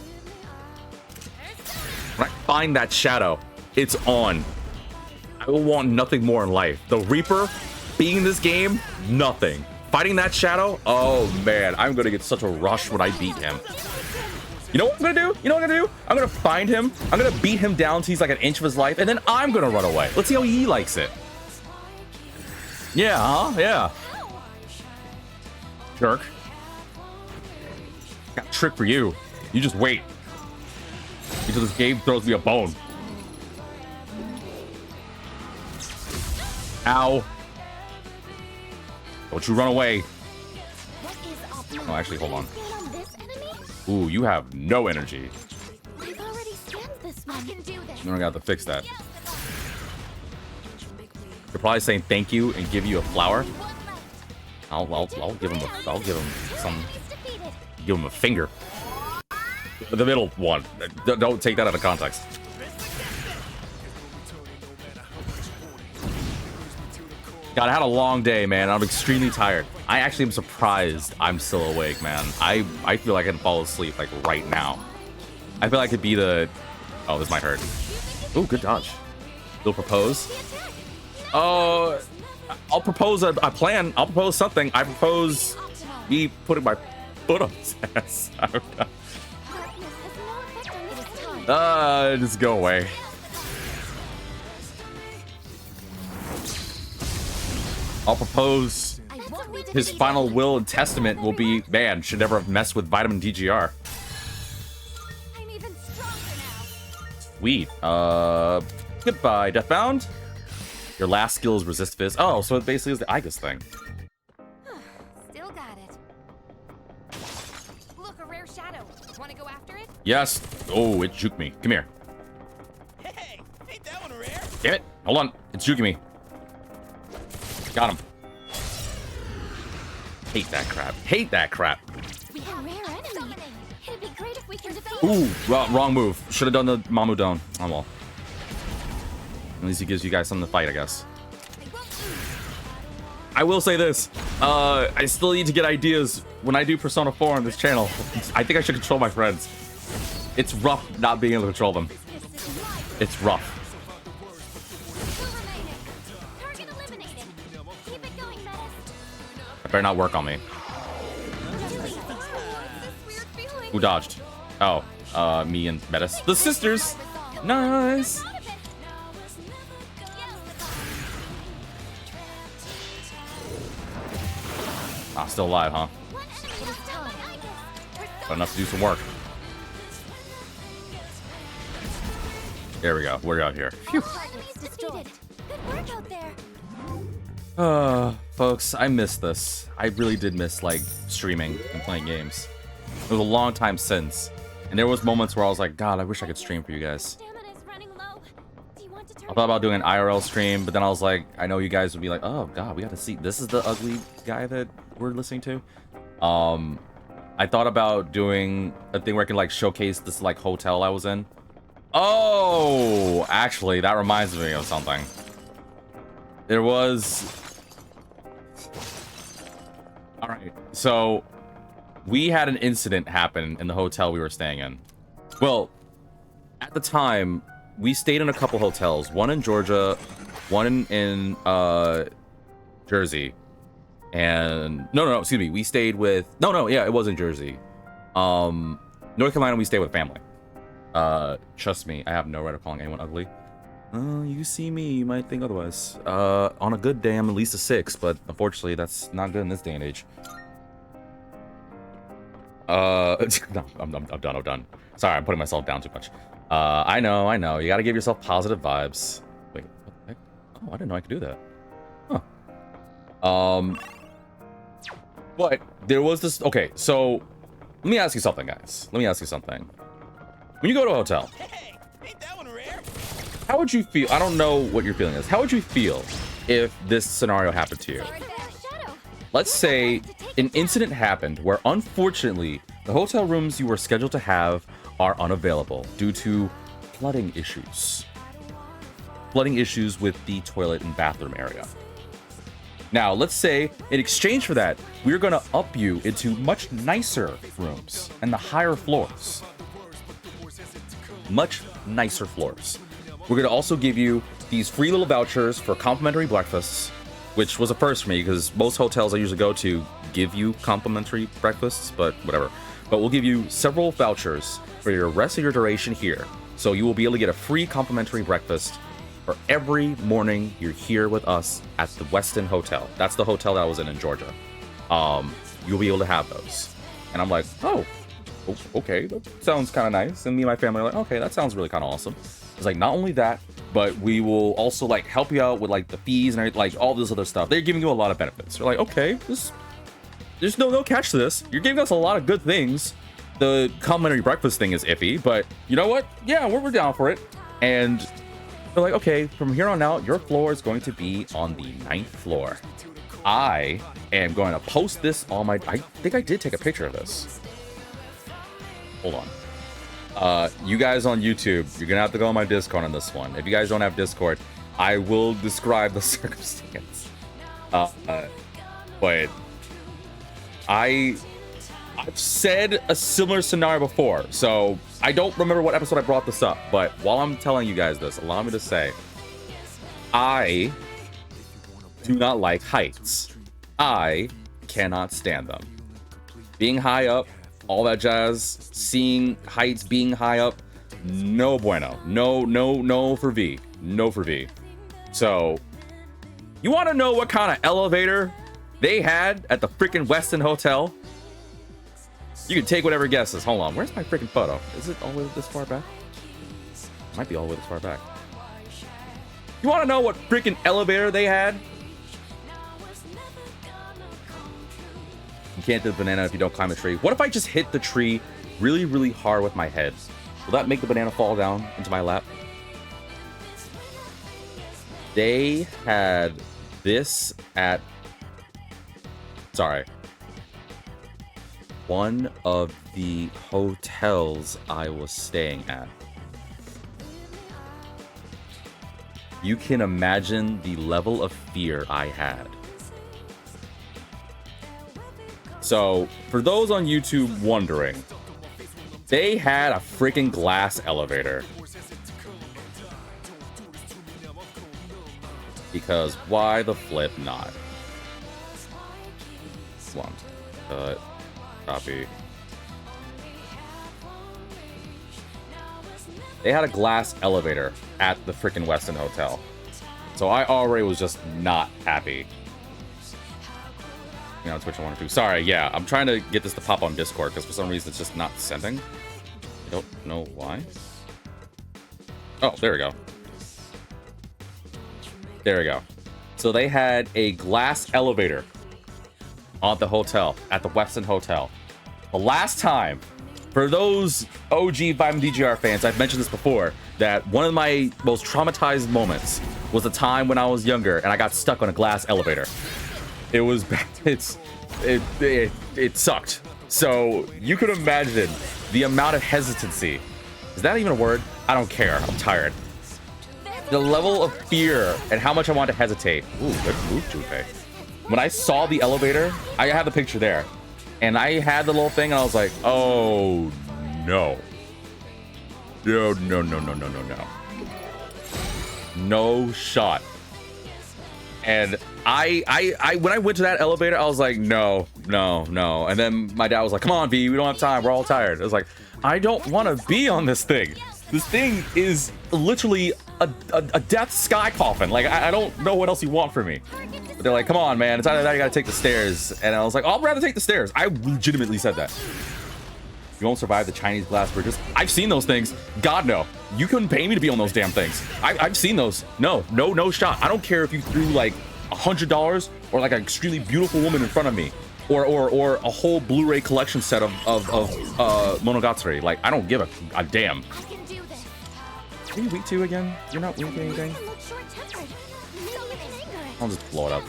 When I find that shadow, it's on. I will want nothing more in life. The Reaper being in this game, nothing. Fighting that shadow, oh man, I'm gonna get such a rush when I beat him. You know what I'm gonna do? You know what I'm gonna do? I'm gonna find him. I'm gonna beat him down till he's like an inch of his life, and then I'm gonna run away. Let's see how he likes it. Yeah, huh? Yeah. Jerk. Got a trick for you. You just wait until this game throws me a bone. Ow. Don't you run away. Oh, actually, hold on. Ooh, you have no energy. I've already scanned this one. I can do this. I'm gonna have to fix that. They're probably saying thank you and give you a flower. One left. I'll give him some, He's defeated. give him a finger. The middle one. Don't take that out of context. God, I had a long day, man. I'm extremely tired. I actually am surprised I'm still awake, man. I feel like I can fall asleep like right now. I feel like I could be the... Oh, this might hurt. Oh, good dodge. You'll propose? Oh, I'll propose a plan. I'll propose something. I propose me putting my foot on his ass. I don't know. Darkness has no effect on this time. Just go away. I'll propose I won't be his defeated. final will and testament will be, man, should never have messed with VitaminDGR. I'm even stronger now. Sweet. Goodbye, Deathbound. Your last skill is resist fizz. Oh, so it basically is the Aigis thing. Still got it. Look, a rare shadow. Want to go after it? Yes. Oh, it juked me. Come here. Hey, ain't that one rare? Damn it. Hold on. It's juking me. Got him. Hate that crap. Hate that crap. We have a rare enemy. It'd be great if we can defeat Ooh, wrong move. Should have done the Mamu Don. Oh well. At least he gives you guys something to fight, I guess. I will say this. I still need to get ideas when I do Persona 4 on this channel. I think I should control my friends. It's rough not being able to control them. It's rough. Target eliminated. Keep it going, Metis. I better not work on me. This weird feeling. Who dodged? Oh, me and Metis. The sisters! Nice! Ah, still alive, huh? But enough to do some work. There we go. We're out here. Phew. Enemies defeated. Good work out there. Folks, I miss this. I really did miss, like, streaming and playing games. It was a long time since. And there was moments where I was like, God, I wish I could stream for you guys. Stamina is running low. Do you want to turn? I thought about doing an IRL stream, but then I was like, I know you guys would be like, oh God, we got to see. This is the ugly guy that we're listening to. I thought about doing a thing where I can like showcase this like hotel I was in. Oh, actually, that reminds me of something. There was. All right, so we had an incident happen in the hotel we were staying in. Well, at the time, we stayed in a couple hotels, one in Georgia, one in Jersey, and no, excuse me, we stayed with yeah, it was in Jersey. North Carolina, we stayed with family. Trust me, I have no right of calling anyone ugly. You see me, you might think otherwise. On a good day, I'm at least a 6, but unfortunately, that's not good in this day and age. No, I'm done. Sorry, I'm putting myself down too much. I know. You gotta give yourself positive vibes. Wait, what the heck? Oh, I didn't know I could do that. Huh. But there was this. Okay, so let me ask you something, guys. Let me ask you something. When you go to a hotel, Hey, ain't that one rare? how would you feel? I don't know what your feeling is. How would you feel if this scenario happened to you? Shadow. Let's say an incident happened where unfortunately the hotel rooms you were scheduled to have are unavailable due to flooding issues. Flooding issues with the toilet and bathroom area. Now, let's say in exchange for that, we're going to up you into much nicer rooms and the higher floors. Much nicer floors. We're going to also give you these free little vouchers for complimentary breakfasts, which was a first for me because most hotels I usually go to give you complimentary breakfasts, but whatever. But we'll give you several vouchers for your rest of your duration here. So you will be able to get a free complimentary breakfast for every morning you're here with us at the Westin Hotel. That's the hotel that I was in Georgia. You'll be able to have those. And I'm like, oh, okay, that sounds kind of nice. And me and my family are like, okay, that sounds really kind of awesome. It's like, not only that, but we will also like help you out with like the fees and everything, like all this other stuff. They're giving you a lot of benefits. You're like, okay, there's no catch to this. You're giving us a lot of good things. The complimentary breakfast thing is iffy, but you know what? Yeah, we're down for it. And They're like, okay, from here on out, your floor is going to be on the 9th floor. I am going to post this on my... I think I did take a picture of this. Hold on. You guys on YouTube, you're going to have to go on my Discord on this one. If you guys don't have Discord, I will describe the circumstance. But I've said a similar scenario before, so I don't remember what episode I brought this up, but while I'm telling you guys this, allow me to say, I do not like heights. I cannot stand them. Being high up, all that jazz, seeing heights, being high up, no bueno. No for V. No for V. So, you want to know what kind of elevator they had at the freaking Westin Hotel? You can take whatever guesses. Hold on, where's my freaking photo? Is it all the way this far back? Might be all the way this far back. You want to know what freaking elevator they had? You can't do the banana if you don't climb a tree. What if I just hit the tree really, really hard with my head? Will that make the banana fall down into my lap? They had this at... Sorry. One of the hotels I was staying at. You can imagine the level of fear I had. So, for those on YouTube wondering, they had a freaking glass elevator. Because why the flip not? One. Copy. They had a glass elevator at the freaking Westin Hotel. So I already was just not happy. You know, Twitch I want to do. Sorry, yeah, I'm trying to get this to pop on Discord because for some reason it's just not sending. I don't know why. Oh, there we go. There we go. So they had a glass elevator at the hotel, at the Westin Hotel. The last time, for those OG VitaminDGR fans, I've mentioned this before, that one of my most traumatized moments was a time when I was younger and I got stuck on a glass elevator. It was bad. It sucked. So you could imagine the amount of hesitancy. Is that even a word? I don't care. I'm tired. The level of fear and how much I want to hesitate. Ooh, good move, Jupe. When I saw the elevator, I had the picture there, and I had the little thing, and I was like, "Oh no, no shot." And I when I went to that elevator, I was like, no. And then my dad was like, "Come on, V, we don't have time. We're all tired." I was like, "I don't want to be on this thing. This thing is literally a death sky coffin. Like, I don't know what else you want from me." But they're like, "Come on, man. It's either that or you gotta take the stairs." And I was like, "I'll rather take the stairs." I legitimately said that. You won't survive the Chinese glass bridges. I've seen those things. God, no. You couldn't pay me to be on those damn things. I've seen those. No shot. I don't care if you threw like $100 or like an extremely beautiful woman in front of me. Or a whole Blu-ray collection set of Monogatari. Like, I don't give a damn. I can do this. Are you weak too again? You're not weak anything? You look short-tempered. So you can anger it. I'll just blow it up.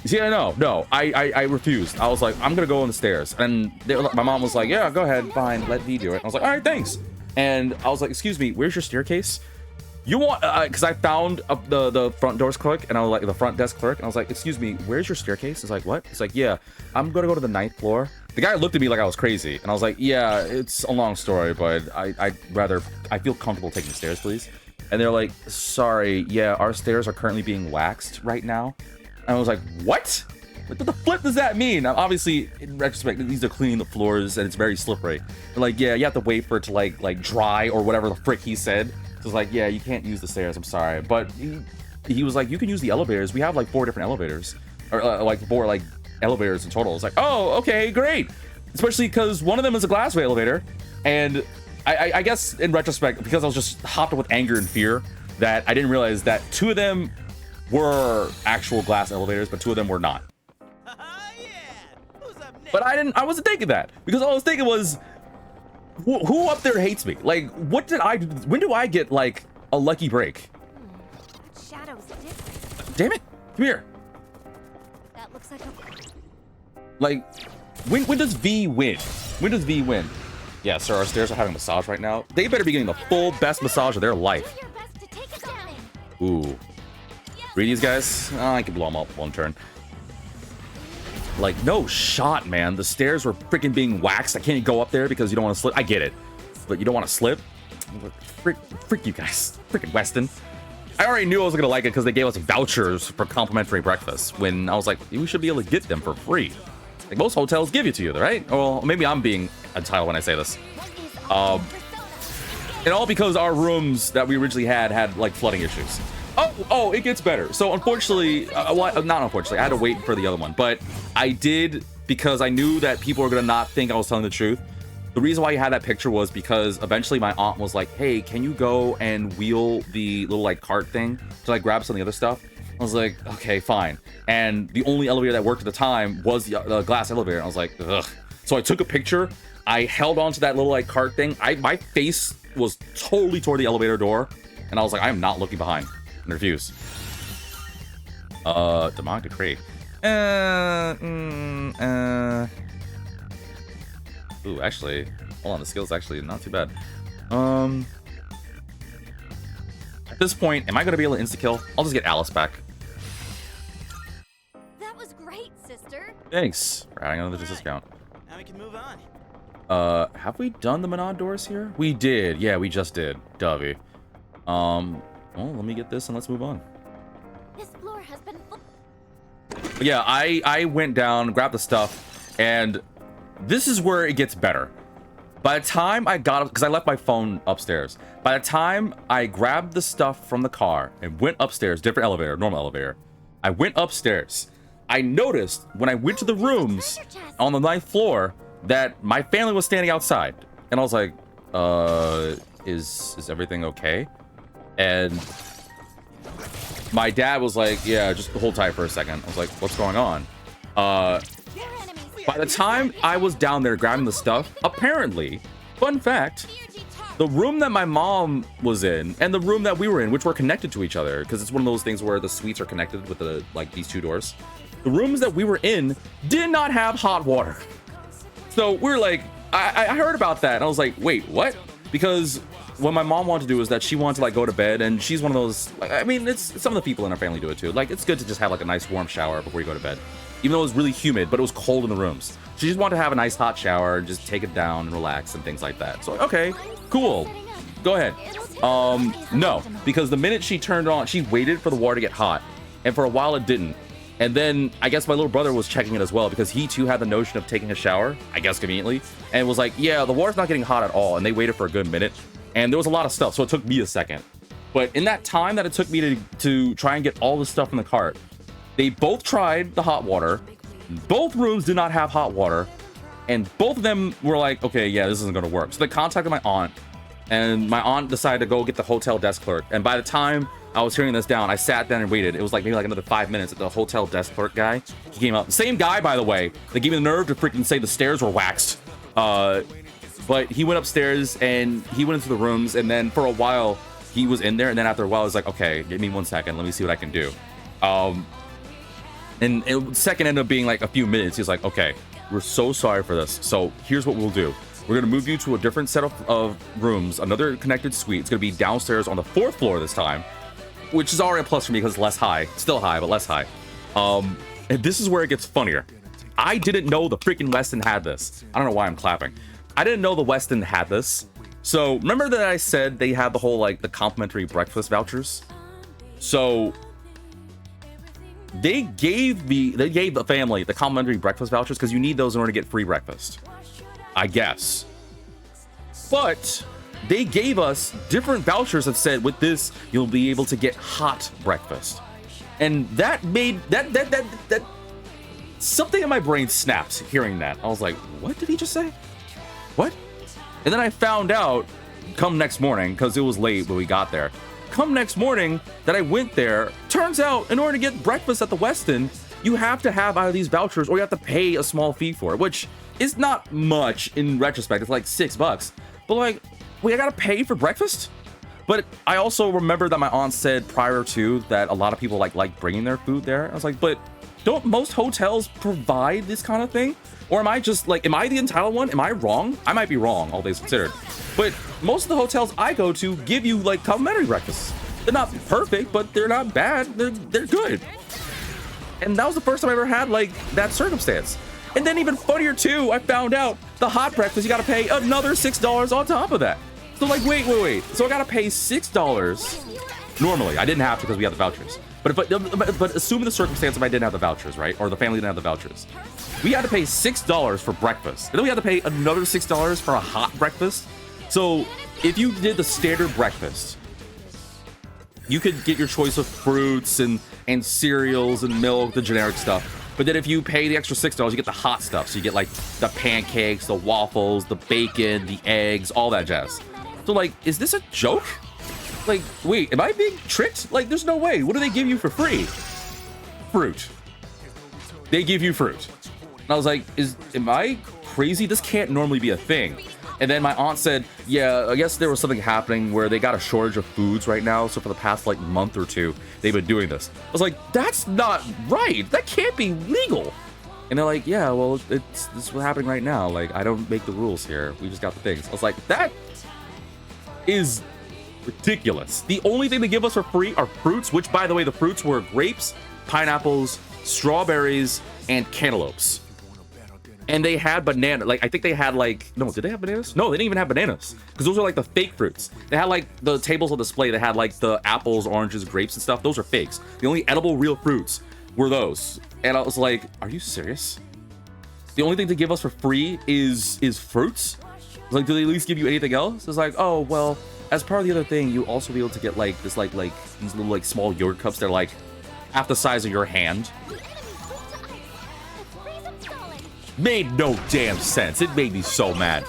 Yeah, no, I refused. I was like, I'm gonna go on the stairs. And my mom was like, yeah, go ahead, fine, let me do it. I was like, all right, thanks. And I was like, excuse me, where's your staircase? You want, because I found the front doors clerk, and I was like, the front desk clerk, and I was like, excuse me, where's your staircase? It's like, what? It's like, yeah, I'm gonna go to the 9th floor. The guy looked at me like I was crazy, and I was like, yeah, it's a long story, but I feel comfortable taking the stairs, please. And they're like, sorry, yeah, our stairs are currently being waxed right now. And I was like, what? What the flip does that mean? Now, obviously, in retrospect, these are cleaning the floors and it's very slippery. They're like, yeah, you have to wait for it to like dry or whatever the frick he said. So it's like, yeah, you can't use the stairs. I'm sorry, but he was like, you can use the elevators. We have like 4 different elevators, or like 4 like elevators in total. It's like, oh, okay, great. Especially because one of them is a glass elevator, and I guess in retrospect, because I was just hopped up with anger and fear, that I didn't realize that 2 of them were actual glass elevators, but 2 of them were not. But I wasn't thinking that, because all I was thinking was, who up there hates me? Like, what did I do? When do I get like a lucky break. That shadow's different. Damn it! Come here. That looks like a... Like, when does V win? When does V win? Yeah, sir, our stairs are having a massage right now. They better be getting the full best massage of their life. Do your best to take us down. Ooh. Read these guys? Oh, I can blow them up one turn. Like, no shot, man. The stairs were freaking being waxed. I can't go up there because you don't want to slip. I get it. But you don't want to slip? Freak you guys. Freaking Weston. I already knew I was going to like it because they gave us vouchers for complimentary breakfast when I was like, we should be able to get them for free. Like, most hotels give it to you, right? Well, maybe I'm being entitled when I say this. And all because our rooms that we originally had like flooding issues. Oh, it gets better. So unfortunately, well, not unfortunately, I had to wait for the other one, but I did because I knew that people were gonna not think I was telling the truth. The reason why you had that picture was because eventually my aunt was like, hey, can you go and wheel the little like cart thing to like grab some of the other stuff? I was like, okay, fine. And the only elevator that worked at the time was the glass elevator. And I was like, ugh. So I took a picture. I held onto that little like cart thing. My face was totally toward the elevator door. And I was like, I am not looking behind. And refuse. Demonic decree. Ooh, actually, hold on. The skill's actually not too bad. At this point, am I going to be able to insta-kill? I'll just get Alice back. That was great, sister. Thanks for adding another discount. Now we can move on. Have we done the Manon doors here? We did. Yeah, we just did. Dovey. Well, let me get this and let's move on. This floor has been full. Yeah, I went down, grabbed the stuff, and this is where it gets better. By the time I got up, because I left my phone upstairs. By the time I grabbed the stuff from the car and went upstairs, different elevator, normal elevator. I went upstairs. I noticed when I went to the rooms on the 9th floor that my family was standing outside. And I was like, is everything okay? And my dad was like, yeah, just hold tight for a second. I was like, what's going on? By the time I was down there grabbing the stuff, apparently, fun fact, the room that my mom was in and the room that we were in, which were connected to each other, because it's one of those things where the suites are connected with the like these two doors. The rooms that we were in did not have hot water. So we're like, I heard about that and I was like, wait, what? Because what my mom wanted to do is that she wanted to like go to bed, and she's one of those, like, I mean, it's some of the people in our family do it too. Like, it's good to just have like a nice warm shower before you go to bed. Even though it was really humid, but it was cold in the rooms. She just wanted to have a nice hot shower and just take it down and relax and things like that. So, okay, cool. Go ahead. No, because the minute she turned on, she waited for the water to get hot. And for a while it didn't. And then I guess my little brother was checking it as well because he too had the notion of taking a shower, I guess conveniently, and was like, yeah, the water's not getting hot at all. And they waited for a good minute. And there was a lot of stuff, so it took me a second. But in that time that it took me to try and get all the stuff in the cart, they both tried the hot water. Both rooms did not have hot water. And both of them were like, okay, yeah, this isn't going to work. So they contacted my aunt. And my aunt decided to go get the hotel desk clerk. And by the time I was hearing this down, I sat down and waited. It was like maybe like another 5 minutes at the hotel desk clerk guy. He came up. Same guy, by the way. They gave me the nerve to freaking say the stairs were waxed. But he went upstairs and he went into the rooms. And then for a while, he was in there. And then after a while, I was like, okay, give me 1 second. Let me see what I can do. And the second ended up being like a few minutes. He was like, okay, we're so sorry for this. So here's what we'll do. We're going to move you to a different set of rooms, another connected suite. It's going to be downstairs on the 4th floor this time, which is already a plus for me because it's less high. Still high, but less high. And this is where it gets funnier. I didn't know the freaking Westin had this. I don't know why I'm clapping. I didn't know the Westin had this. So remember that I said they had the whole, like, the complimentary breakfast vouchers? So they gave the family the complimentary breakfast vouchers because you need those in order to get free breakfast, I guess. But they gave us different vouchers that said with this you'll be able to get hot breakfast, and that made that something in my brain snapped hearing that. I was like, what did he just say? What? And then I found out come next morning, because it was late when we got there. Come next morning that I went there, turns out in order to get breakfast at the Westin, you have to have either these vouchers or you have to pay a small fee for it, which is not much in retrospect. It's like $6. But like, wait, I gotta pay for breakfast? But I also remember that my aunt said prior to that a lot of people like bringing their food there. I was like, but don't most hotels provide this kind of thing? Or am I just like, am I the entitled one? Am I wrong? I might be wrong, all things considered. But most of the hotels I go to give you like complimentary breakfast. They're not perfect, but they're not bad. They're good. And that was the first time I ever had like that circumstance. And then even funnier too, I found out the hot breakfast, you gotta pay another $6 on top of that. So like, wait. So I gotta pay $6 normally. I didn't have to because we had the vouchers. But assuming the circumstance if I didn't have the vouchers, right? Or the family didn't have the vouchers. We had to pay $6 for breakfast. And then we had to pay another $6 for a hot breakfast. So if you did the standard breakfast, you could get your choice of fruits and cereals and milk, the generic stuff. But then if you pay the extra $6, you get the hot stuff. So you get like the pancakes, the waffles, the bacon, the eggs, all that jazz. So like, is this a joke? Like, wait, am I being tricked? Like, there's no way. What do they give you for free? Fruit. They give you fruit. And I was like, am I crazy? This can't normally be a thing. And then my aunt said, yeah, I guess there was something happening where they got a shortage of foods right now. So for the past like month or two, they've been doing this. I was like, that's not right. That can't be legal. And they're like, yeah, well, this is what's happening right now. Like, I don't make the rules here. We just got the things. I was like, that is ridiculous. The only thing they give us for free are fruits, which by the way, the fruits were grapes, pineapples, strawberries, and cantaloupes. And they had banana, like, I think they had like, no, did they have bananas? No, they didn't even have bananas because those are like the fake fruits. They had like the tables on display. They had like the apples, oranges, grapes and stuff. Those are fakes. The only edible real fruits were those. And I was like, are you serious? The only thing to give us for free is fruits? Like, do they at least give you anything else? It's like, oh, well, as part of the other thing, you also be able to get like this, like these little like small yogurt cups. They're like half the size of your hand. Made no damn sense. It made me so mad.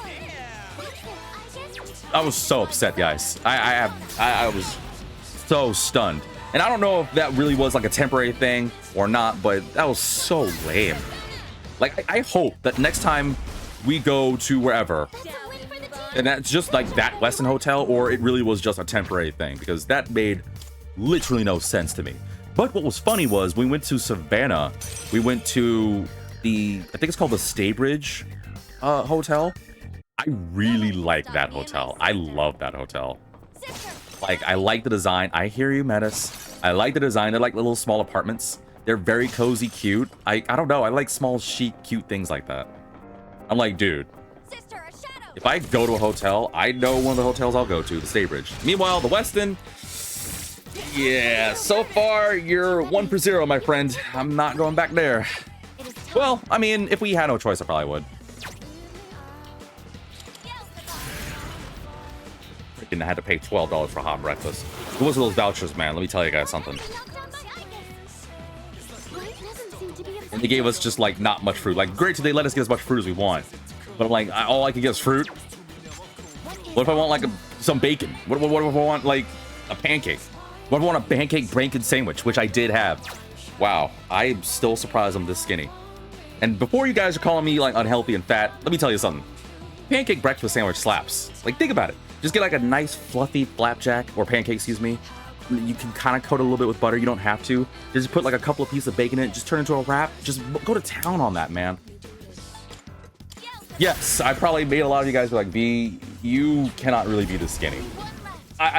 I was so upset, guys. I was so stunned. And I don't know if that really was like a temporary thing or not, but that was so lame. Like, I hope that next time we go to wherever, and that's just like that Westin hotel, or it really was just a temporary thing, because that made literally no sense to me. But what was funny was we went to Savannah. We went to I think it's called the Staybridge hotel. I really like that hotel. I love that hotel. Like, I like the design. I hear you, Metis. I like the design. They're like little small apartments. They're very cozy, cute. I don't know. I like small, chic, cute things like that. I'm like, dude, if I go to a hotel, I know one of the hotels I'll go to, the Staybridge. Meanwhile, the Westin, yeah, so far you're 1-0, my friend. I'm not going back there. Well, I mean, if we had no choice, I probably would. Freaking, I had to pay $12 for hot breakfast. It was those vouchers, man. Let me tell you guys something. And they gave us just like not much fruit. Like, great, they let us get as much fruit as we want. But I'm like, all I can get is fruit. What if I want like some bacon? What if I want like a pancake? What if I want a pancake bacon sandwich, which I did have? Wow, I'm still surprised I'm this skinny. And before you guys are calling me like unhealthy and fat, let me tell you something. Pancake breakfast sandwich slaps. Like, think about it. Just get like a nice fluffy flapjack or pancake, excuse me. You can kind of coat it a little bit with butter. You don't have to. Just put like a couple of pieces of bacon in it. Just turn it into a wrap. Just go to town on that, man. Yes, I probably made a lot of you guys be like, V, you cannot really be this skinny.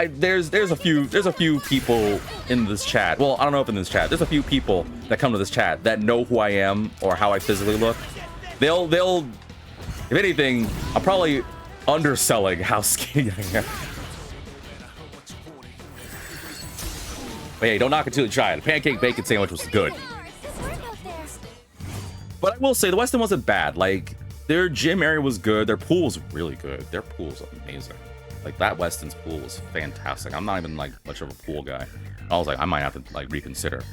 There's a few people in this chat. Well, I don't know if in this chat. There's a few people that come to this chat that know who I am or how I physically look. They'll if anything, I'm probably underselling how skinny I am. But hey, don't knock it till you try it. The pancake bacon sandwich was good. But I will say the Westin wasn't bad. Like, their gym area was good. Their pool was really good. Their pool's amazing. Like, that Westin's pool was fantastic. I'm not even like much of a pool guy. I was like, I might have to like reconsider.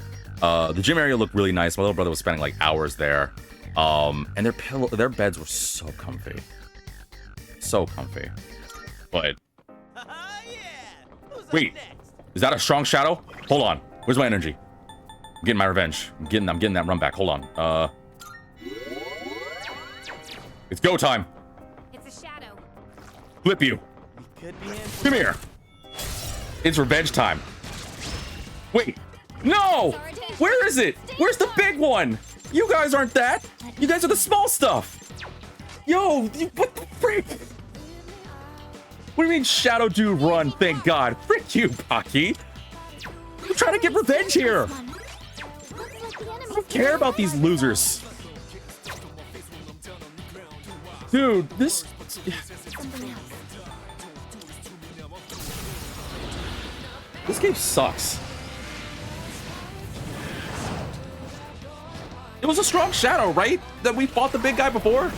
The gym area looked really nice. My little brother was spending like hours there. And their beds were so comfy. So comfy. But wait, is that a strong shadow? Hold on. Where's my energy? I'm getting my revenge. I'm getting that run back. Hold on. It's go time. It's a shadow. Flip you. Come here. It's revenge time. Wait, no! Where is it? Where's the big one? You guys aren't that. You guys are the small stuff. Yo, what the frick? What do you mean Shadow Dude run? Thank God. Frick you, Pocky. I'm trying to get revenge here. I don't care about these losers. Dude, this... This game sucks. It was a strong Shadow, right? That we fought the big guy before?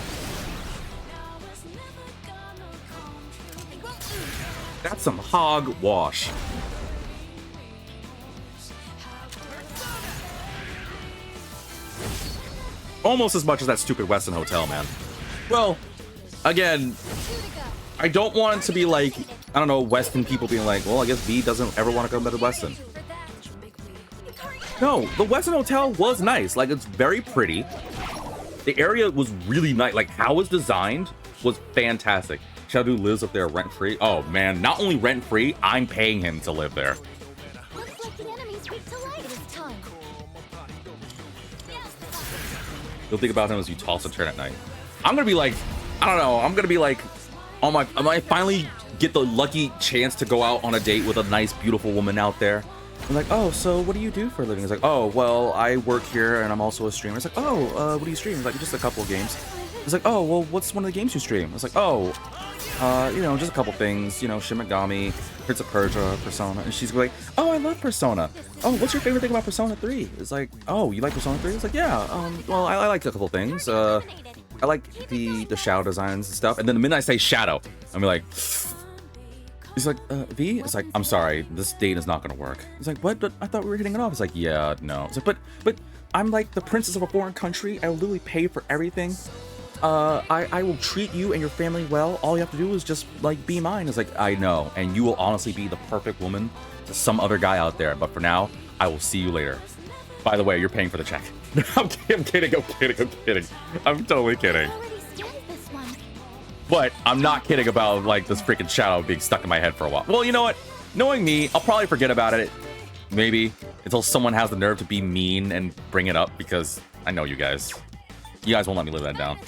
That's some hogwash. Almost as much as that stupid Westin Hotel, man. Well, again, I don't want it to be like, I don't know, Westin people being like, well, I guess V doesn't ever want to come to the Westin. No, the Westin Hotel was nice. Like, it's very pretty. The area was really nice. Like, how it was designed was fantastic. Shadow lives up there rent-free. Oh, man, not only rent-free, I'm paying him to live there. Looks like the enemy's weak to light this time. You'll think about him as you toss and turn at night. I'm gonna be like, I don't know, I'm gonna be like, oh my, I might finally get the lucky chance to go out on a date with a nice, beautiful woman out there. I'm like, oh, so what do you do for a living? It's like, oh, well, I work here and I'm also a streamer. It's like, oh, what do you stream? It's like, just a couple of games. It's like, oh, well, what's one of the games you stream? It's like, oh, you know, just a couple things, you know, Shin Megami, Prince of Persia, Persona. And she's like, oh, I love Persona. Oh, what's your favorite thing about Persona 3? It's like, oh, you like Persona 3? It's like, yeah, well, I like a couple things. I like the shadow designs and stuff. And then the minute I say shadow, I'm like, he's like, V? It's like, I'm sorry, this date is not gonna work. It's like, what? But I thought we were hitting it off. It's like, yeah, no. It's like, but I'm like the princess of a foreign country. I will literally pay for everything. I will treat you and your family well. All you have to do is just, like, be mine. It's like, I know. And you will honestly be the perfect woman to some other guy out there. But for now, I will see you later. By the way, you're paying for the check. I'm kidding. I'm totally kidding. But I'm not kidding about, like, this freaking shadow being stuck in my head for a while. Well, you know what? Knowing me, I'll probably forget about it. Maybe. Until someone has the nerve to be mean and bring it up. Because I know you guys. You guys won't let me live that down.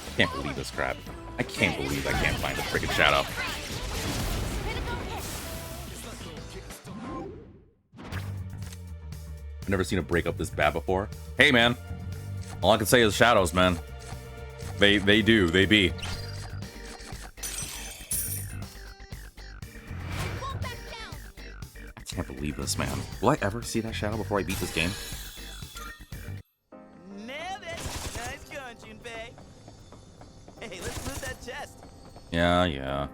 I can't believe this crap. I can't believe I can't find the freaking shadow. I've never seen a breakup this bad before. Hey, man. All I can say is shadows, man. They be. I can't believe this, man. Will I ever see that shadow before I beat this game? Nailed it. Nice going, Junpei. Hey, let's move that chest. Yeah.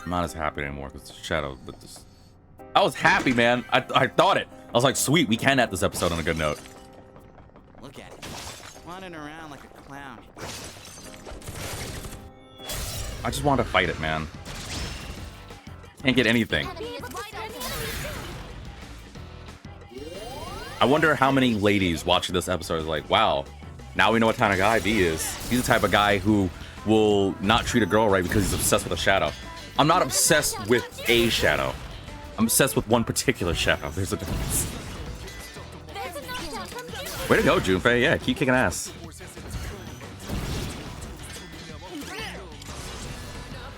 I'm not as happy anymore because the shadow. But this... I was happy, man. I thought it. I was like, sweet, we can end this episode on a good note. Look at it. Running around like a clown. I just wanted to fight it, man. Can't get anything. I wonder how many ladies watching this episode is like, wow, now we know what kind of guy V is. He's the type of guy who will not treat a girl right because he's obsessed with a shadow. I'm not obsessed with a shadow. I'm obsessed with one particular shadow. There's a difference. Way to go, Junpei. Yeah, keep kicking ass.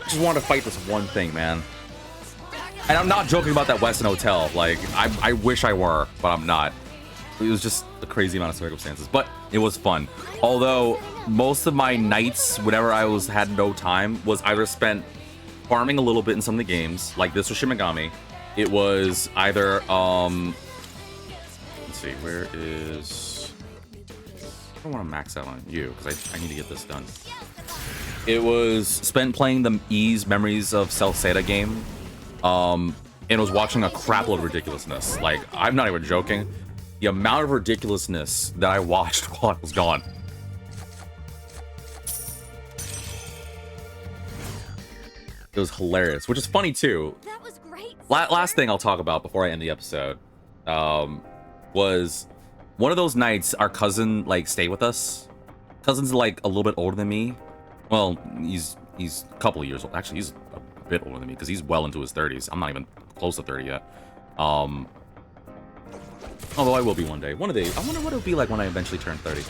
I just want to fight this one thing, man. And I'm not joking about that Westin Hotel. Like, I wish I were, but I'm not. It was just a crazy amount of circumstances, but it was fun. Although most of my nights, whenever I had no time, was either spent farming a little bit in some of the games, like this was Shin Megami. It was either let's see, where is... I don't want to max out on you because I need to get this done. It was spent playing the Ys Memories of Cell Seda game. And it was watching a crapload of ridiculousness. Like, I'm not even joking. The amount of ridiculousness that I watched while I was gone. It was hilarious, which is funny too. That was great. Last thing I'll talk about before I end the episode was one of those nights our cousin like stayed with us cousin's like a little bit older than me. Well, he's a couple of years old. Actually, he's a bit older than me because he's well into his 30s. I'm not even close to 30 yet. Although I will be one day. One day. I wonder what it'll be like when I eventually turn 30.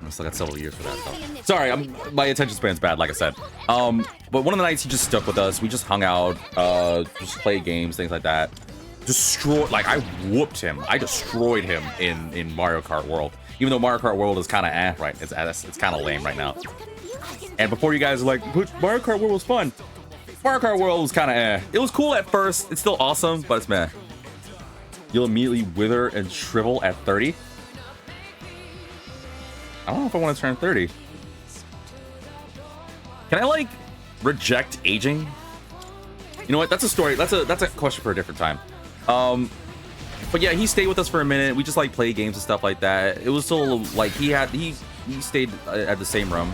I still got several years for that, though. Sorry, my attention span's bad, like I said. But one of the nights he just stuck with us. We just hung out, just played games, things like that. Like, I whooped him. I destroyed him in Mario Kart World. Even though Mario Kart World is kind of right? It's kind of lame right now. And before you guys are like, Mario Kart World was fun. Mario Kart World was kind of It was cool at first. It's still awesome, but it's meh. You'll immediately wither and shrivel at 30. I don't know if I want to turn 30. Can I, like, reject aging? You know what? That's a story. That's a question for a different time. But yeah, he stayed with us for a minute. We just like played games and stuff like that. It was still like he stayed at the same room.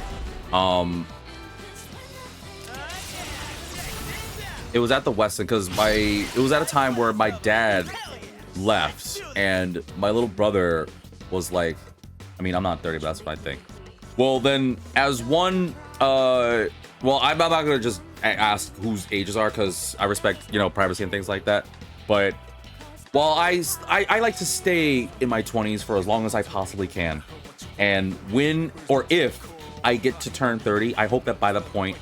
It was at the Westin because it was at a time where my dad left and my little brother was like, I mean, I'm not 30, but that's what I think. Well, then as one, well, I'm not gonna just ask whose ages are because I respect, privacy and things like that. But while I like to stay in my 20s for as long as I possibly can, and when or if I get to turn 30, I hope that by that point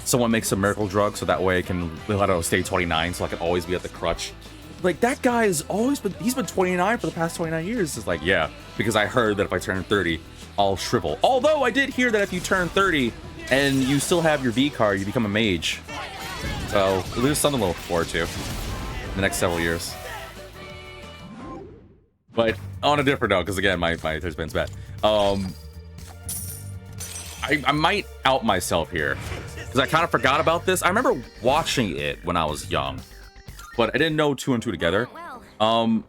someone makes a miracle drug so that way I can, I don't know, stay 29 so I can always be at the crutch. Like, that guy has he's been 29 for the past 29 years. It's like, yeah, because I heard that if I turn 30, I'll shrivel. Although I did hear that if you turn 30 and you still have your V card, you become a mage. So there's something to look forward to in the next several years. But on a different note, because again, my attention span's bad. I might out myself here because I kind of forgot about this. I remember watching it when I was young, but I didn't know two and two together. MTV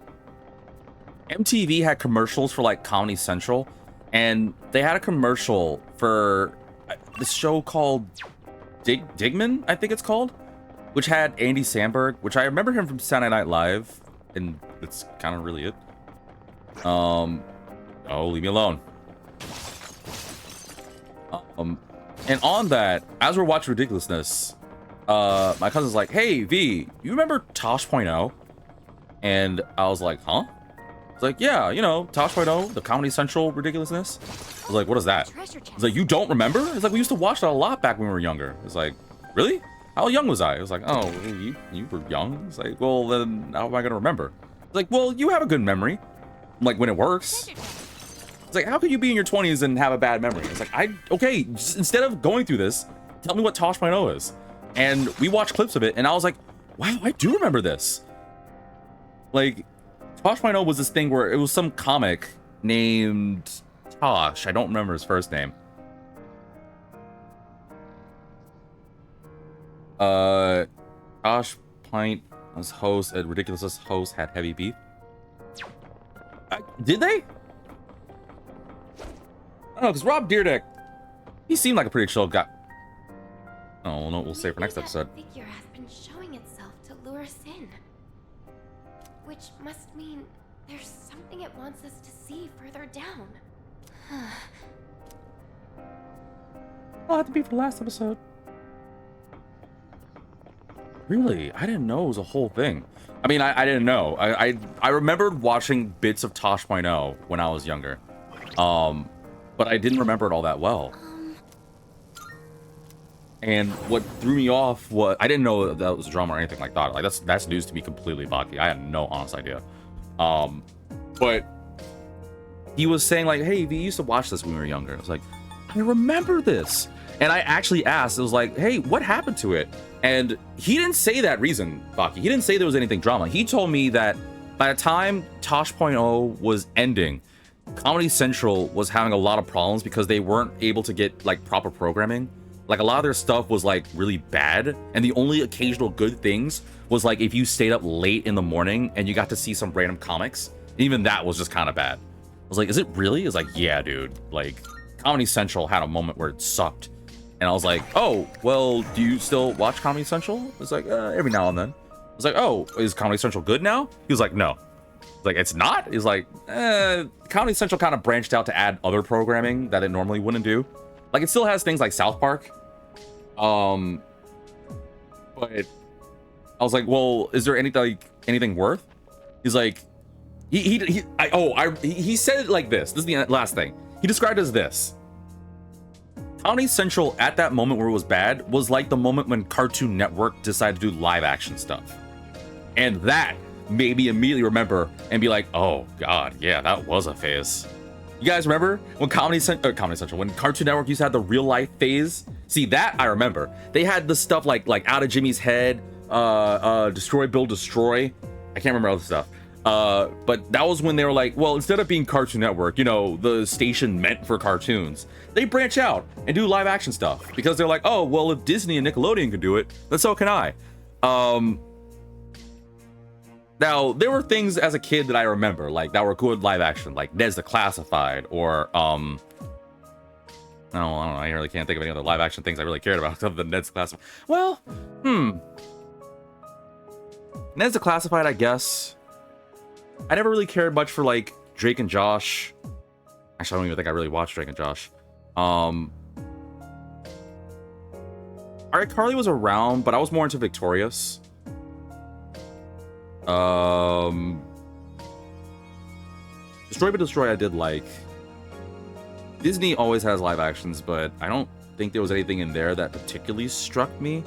had commercials for like Comedy Central, and they had a commercial for this show called Digman, I think it's called, which had Andy Samberg, which I remember him from Saturday Night Live, and that's kind of really it. Oh, leave me alone. And on that, as we're watching Ridiculousness, my cousin's like, hey, V, you remember Tosh.0? And I was like, huh? It's like, yeah, Tosh.0, the Comedy Central Ridiculousness. I was like, what is that? It's like, you don't remember? It's like, we used to watch that a lot back when we were younger. It's like, really? How young was I? It was like, oh, you were young? It's like, well, then how am I going to remember? It's like, well, you have a good memory. Like, when it works. It's like, how could you be in your 20s and have a bad memory? It's like, okay, just instead of going through this, tell me what Tosh.0 is. And we watched clips of it, and I was like, wow, I do remember this. Like, Tosh.0 was this thing where it was some comic named Tosh. I don't remember his first name. Tosh Pint as host, a ridiculous host, had heavy beef. Did they? I don't know, because Rob Dyrdek, he seemed like a pretty chill guy. Oh, no, we'll save for next episode. That figure has been showing itself to lure us in. Which must mean there's something it wants us to see further down. I'll have to be for the last episode. Really? I didn't know it was a whole thing. I mean, I didn't know. I remembered watching bits of Tosh.0 when I was younger. But I didn't remember it all that well. And what threw me off was I didn't know that was drama or anything like that. Like that's news to me completely, Baki. I had no honest idea. But he was saying like, hey, we used to watch this when we were younger. I was like, I remember this. And I actually asked, it was like, hey, what happened to it? And he didn't say that reason, Baki. He didn't say there was anything drama. He told me that by the time Tosh.0 was ending, Comedy Central was having a lot of problems because they weren't able to get like proper programming. Like a lot of their stuff was like really bad, and the only occasional good things was like if you stayed up late in the morning and you got to see some random comics. Even that was just kind of bad. I was like, is it really? It's like, yeah, dude. Like Comedy Central had a moment where it sucked. And I was like, oh, well, do you still watch Comedy Central? It's like, every now and then. I was like, oh, is Comedy Central good now? He was like, no. Like, it's not? He's like, Comedy Central kind of branched out to add other programming that it normally wouldn't do. Like, it still has things like South Park. But I was like, well, is there anything worth? He's like, he said it like this. This is the last thing. He described it as this. Comedy Central at that moment where it was bad was like the moment when Cartoon Network decided to do live action stuff. And that made me immediately remember and be like, oh God, yeah, that was a phase. You guys remember when Comedy Central, when Cartoon Network used to have the real life phase? See, that I remember. They had the stuff like Out of Jimmy's Head, Destroy, Build, Destroy. I can't remember other stuff. But that was when they were like, well, instead of being Cartoon Network, you know, the station meant for cartoons, they branch out and do live action stuff because they're like, oh, well, if Disney and Nickelodeon can do it, then so can I. Now, there were things as a kid that I remember, like, that were good live action, like Ned's the Classified, or, I don't know, I really can't think of any other live action things I really cared about other than Ned's Classified. Well, Ned's the Classified, I guess. I never really cared much for, like, Drake and Josh. Actually, I don't even think I really watched Drake and Josh. Alright, Carly was around, but I was more into Victorious. Destroy But Destroy I did like. Disney always has live actions, but I don't think there was anything in there that particularly struck me.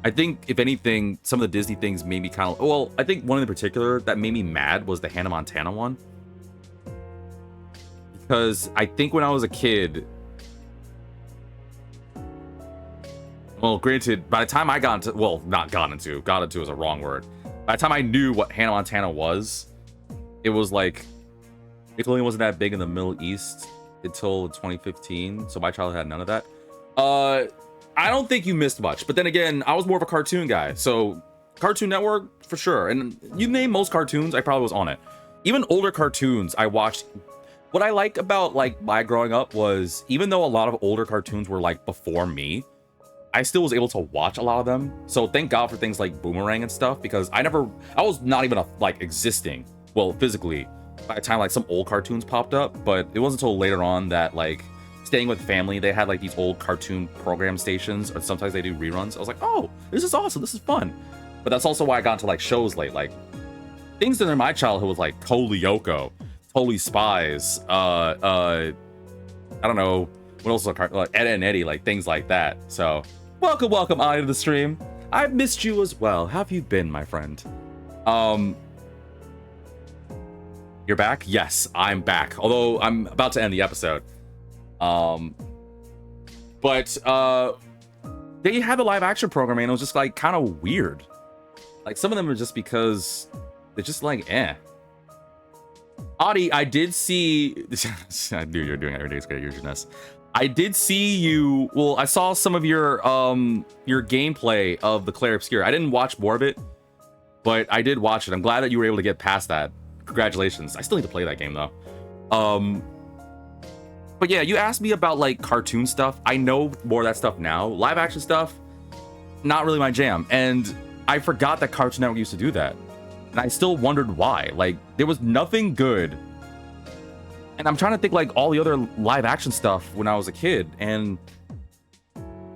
I think, if anything, some of the Disney things made me kind of... Well, I think one in particular that made me mad was the Hannah Montana one. Because I think when I was a kid... Well, granted, by the time I got into... Well, not got into. Got into is a wrong word. By the time I knew what Hannah Montana was, it was like... Nickelodeon wasn't that big in the Middle East until 2015, so my childhood had none of that. I don't think you missed much, but then again, I was more of a cartoon guy, so Cartoon Network for sure. And you name most cartoons, I probably was on it. Even older cartoons I watched. What I like about like my growing up was, even though a lot of older cartoons were like before me, I still was able to watch a lot of them. So thank God for things like Boomerang and stuff, because I was not even like existing, well, physically, by the time like some old cartoons popped up. But it wasn't until later on that, like, Staying with Family, they had like these old cartoon program stations, or sometimes they do reruns. I was like, oh, this is awesome, this is fun. But that's also why I got into like shows late, like things that in my childhood was like Totally Yoko, Totally Spies, I don't know what else was like Ed and Eddie, like things like that. So welcome Ollie to the stream. I've missed you as well. How have you been, my friend? You're back? Yes, I'm back, although I'm about to end the episode. But they had the live action programming, and it was just like kind of weird. Like some of them are just because they're just like Adi, I did see I knew you were doing it every day. It's great, your goodness. I did see you. Well, I saw some of your gameplay of the Claire Obscure. I didn't watch more of it, but I did watch it. I'm glad that you were able to get past that. Congratulations. I still need to play that game though. But yeah, you asked me about like cartoon stuff. I know more of that stuff now. Live action stuff, not really my jam. And I forgot that Cartoon Network used to do that. And I still wondered why. Like, there was nothing good. And I'm trying to think like all the other live action stuff when I was a kid. And,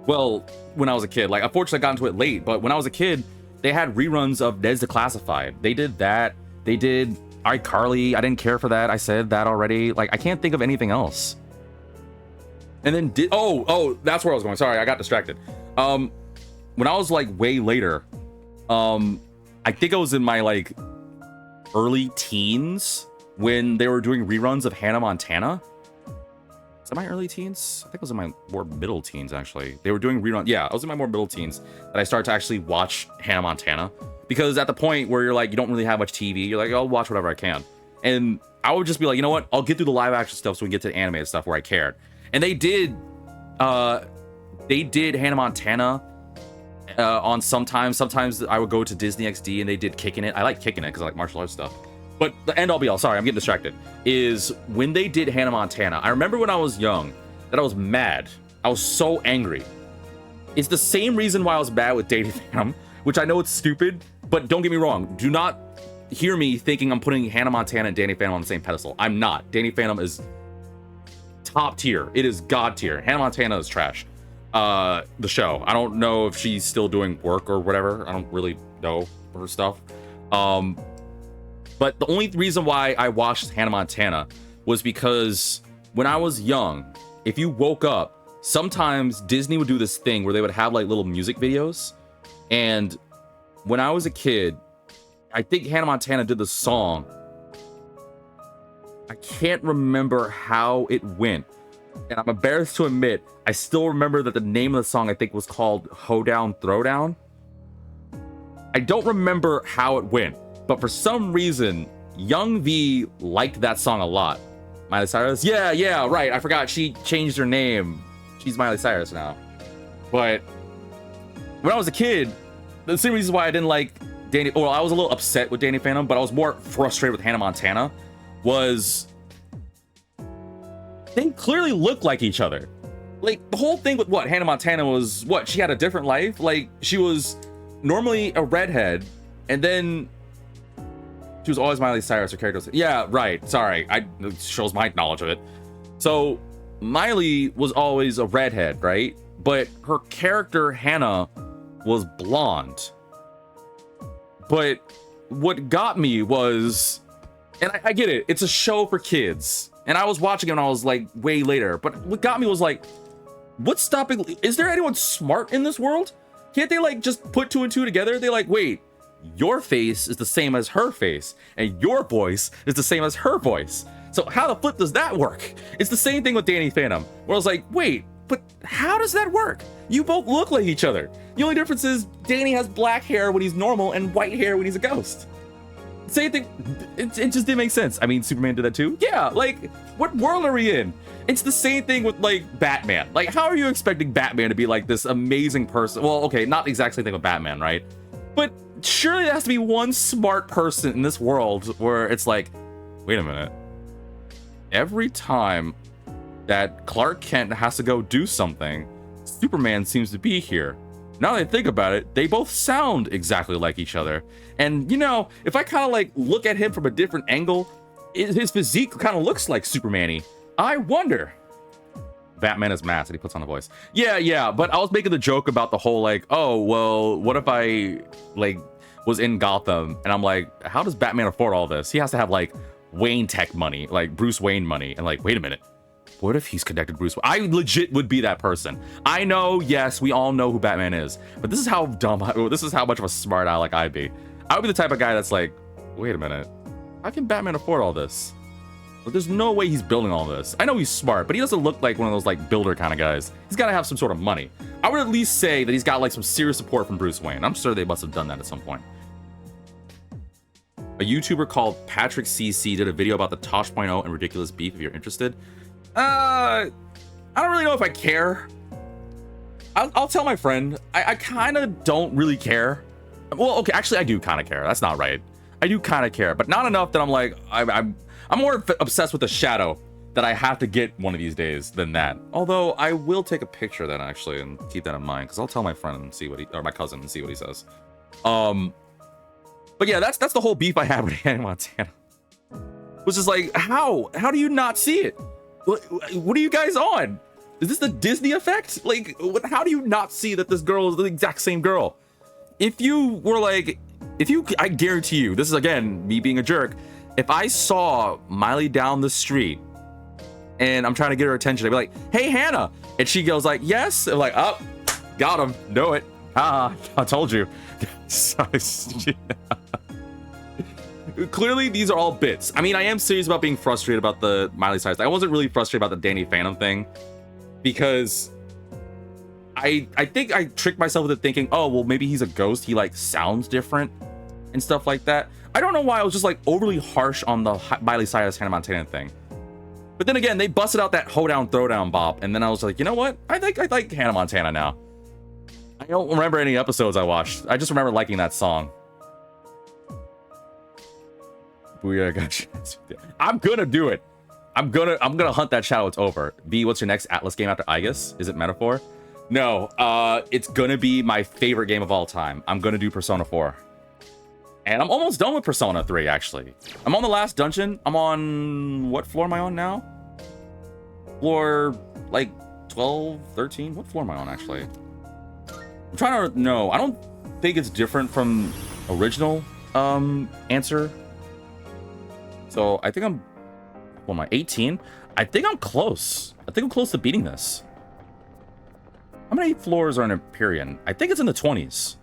well, when I was a kid, like, unfortunately I got into it late, but when I was a kid, they had reruns of Ned's Declassified. They did that. They did iCarly. I didn't care for that. I said that already. Like, I can't think of anything else. And then that's where I was going. Sorry, I got distracted. When I was like way later, I think I was in my like early teens when they were doing reruns of Hannah Montana. Is that my early teens? I think it was in my more middle teens, actually. They were doing reruns. Yeah, I was in my more middle teens that I started to actually watch Hannah Montana. Because at the point where you're like, you don't really have much TV, you're like, I'll watch whatever I can. And I would just be like, you know what? I'll get through the live action stuff so we can get to the animated stuff where I cared. And they did Hannah Montana on sometimes I would go to Disney XD and they did Kicking It. I like Kicking It because I like martial arts stuff. But the end all be all, sorry, I'm getting distracted, is when they did Hannah Montana. I remember when I was young that I was mad. I was so angry. It's the same reason why I was bad with Dating Phantom, which I know it's stupid, but don't get me wrong. Do not hear me thinking I'm putting Hannah Montana and Danny Phantom on the same pedestal. I'm not. Danny Phantom is top tier. It is god tier. Hannah Montana is trash. The show. I don't know if she's still doing work or whatever. I don't really know her stuff. But the only reason why I watched Hannah Montana was because when I was young, if you woke up, sometimes Disney would do this thing where they would have like little music videos. And when I was a kid, I think Hannah Montana did the song. I can't remember how it went. And I'm embarrassed to admit, I still remember that the name of the song I think was called Hoedown Throwdown. I don't remember how it went, but for some reason, Young V liked that song a lot. Miley Cyrus? Yeah, right. I forgot she changed her name. She's Miley Cyrus now. But when I was a kid, the same reason why I didn't like Danny, well, I was a little upset with Danny Phantom, but I was more frustrated with Hannah Montana, was they clearly look like each other. Like, the whole thing with what Hannah Montana was, what, she had a different life? Like, she was normally a redhead, and then she was always Miley Cyrus. Her character was, yeah, right, sorry, it shows my knowledge of it. So Miley was always a redhead, right? But her character Hannah was blonde. But what got me was, and I get it, it's a show for kids, and I was watching it when I was like way later, but what got me was like, what's stopping? Is there anyone smart in this world? Can't they like just put two and two together? They like, wait, your face is the same as her face, and your voice is the same as her voice. So how the flip does that work? It's the same thing with Danny Phantom, where I was like, wait, but how does that work? You both look like each other. The only difference is Danny has black hair when he's normal and white hair when he's a ghost. Same thing, it just didn't make sense. I mean, Superman did that too. Yeah, like, what world are we in? It's the same thing with like Batman. Like, how are you expecting Batman to be like this amazing person? Well, okay, not the exact same thing with Batman, right? But surely there has to be one smart person in this world where it's like, wait a minute. Every time that Clark Kent has to go do something, Superman seems to be here. Now that I think about it, they both sound exactly like each other. And, you know, if I kind of like look at him from a different angle, his physique kind of looks like Superman-y. I wonder. Batman is masked and he puts on the voice. Yeah, but I was making the joke about the whole like, oh, well, what if I like was in Gotham and I'm like, how does Batman afford all this? He has to have like Wayne Tech money, like Bruce Wayne money. And like, wait a minute. What if he's connected to Bruce? I legit would be that person. I know, yes, we all know who Batman is, but this is how dumb, this is how much of a smart aleck I'd be. I would be the type of guy that's like, wait a minute, how can Batman afford all this? But there's no way he's building all this. I know he's smart, but he doesn't look like one of those like builder kind of guys. He's got to have some sort of money. I would at least say that he's got like some serious support from Bruce Wayne. I'm sure they must have done that at some point. A YouTuber called Patrick CC did a video about the Tosh.0 and ridiculous beef if you're interested. I don't really know if I care. I'll tell my friend. I kind of don't really care. Well, okay, actually I do kind of care. That's not right. I do kind of care, but not enough that I'm like, I'm more obsessed with the shadow that I have to get one of these days than that. Although I will take a picture of that actually and keep that in mind, because I'll tell my friend and see what he, or my cousin and see what he says. But yeah, that's the whole beef I have with Hannah Montana. Which is like, how do you not see it? What are you guys on? Is this the Disney effect? Like, how do you not see that this girl is the exact same girl? If you were like, I guarantee you, this is again, me being a jerk. If I saw Miley down the street and I'm trying to get her attention, I'd be like, hey, Hannah. And she goes like, yes. I'm like, oh, got him. Know it. I told you. Clearly, these are all bits. I mean, I am serious about being frustrated about the Miley Cyrus. I wasn't really frustrated about the Danny Phantom thing because I think I tricked myself into thinking, oh, well, maybe he's a ghost. He like sounds different and stuff like that. I don't know why I was just like overly harsh on the Miley Cyrus Hannah Montana thing. But then again, they busted out that Hoedown Throwdown bop, and then I was like, you know what? I like Hannah Montana now. I don't remember any episodes I watched. I just remember liking that song. Booyah, gotcha. I'm gonna do it. I'm gonna hunt that shadow. It's over. B, what's your next Atlas game after Aigis? Is it Metaphor? No, it's gonna be my favorite game of all time. I'm gonna do Persona 4. And I'm almost done with Persona 3, actually. I'm on the last dungeon. I'm on... What floor am I on now? Floor, like, 12, 13? What floor am I on, actually? I'm trying to... No, I don't think it's different from original answer. So, I think I'm... What am I, 18? I think I'm close. I think I'm close to beating this. How many floors are in Empyrean? I think it's in the 20s.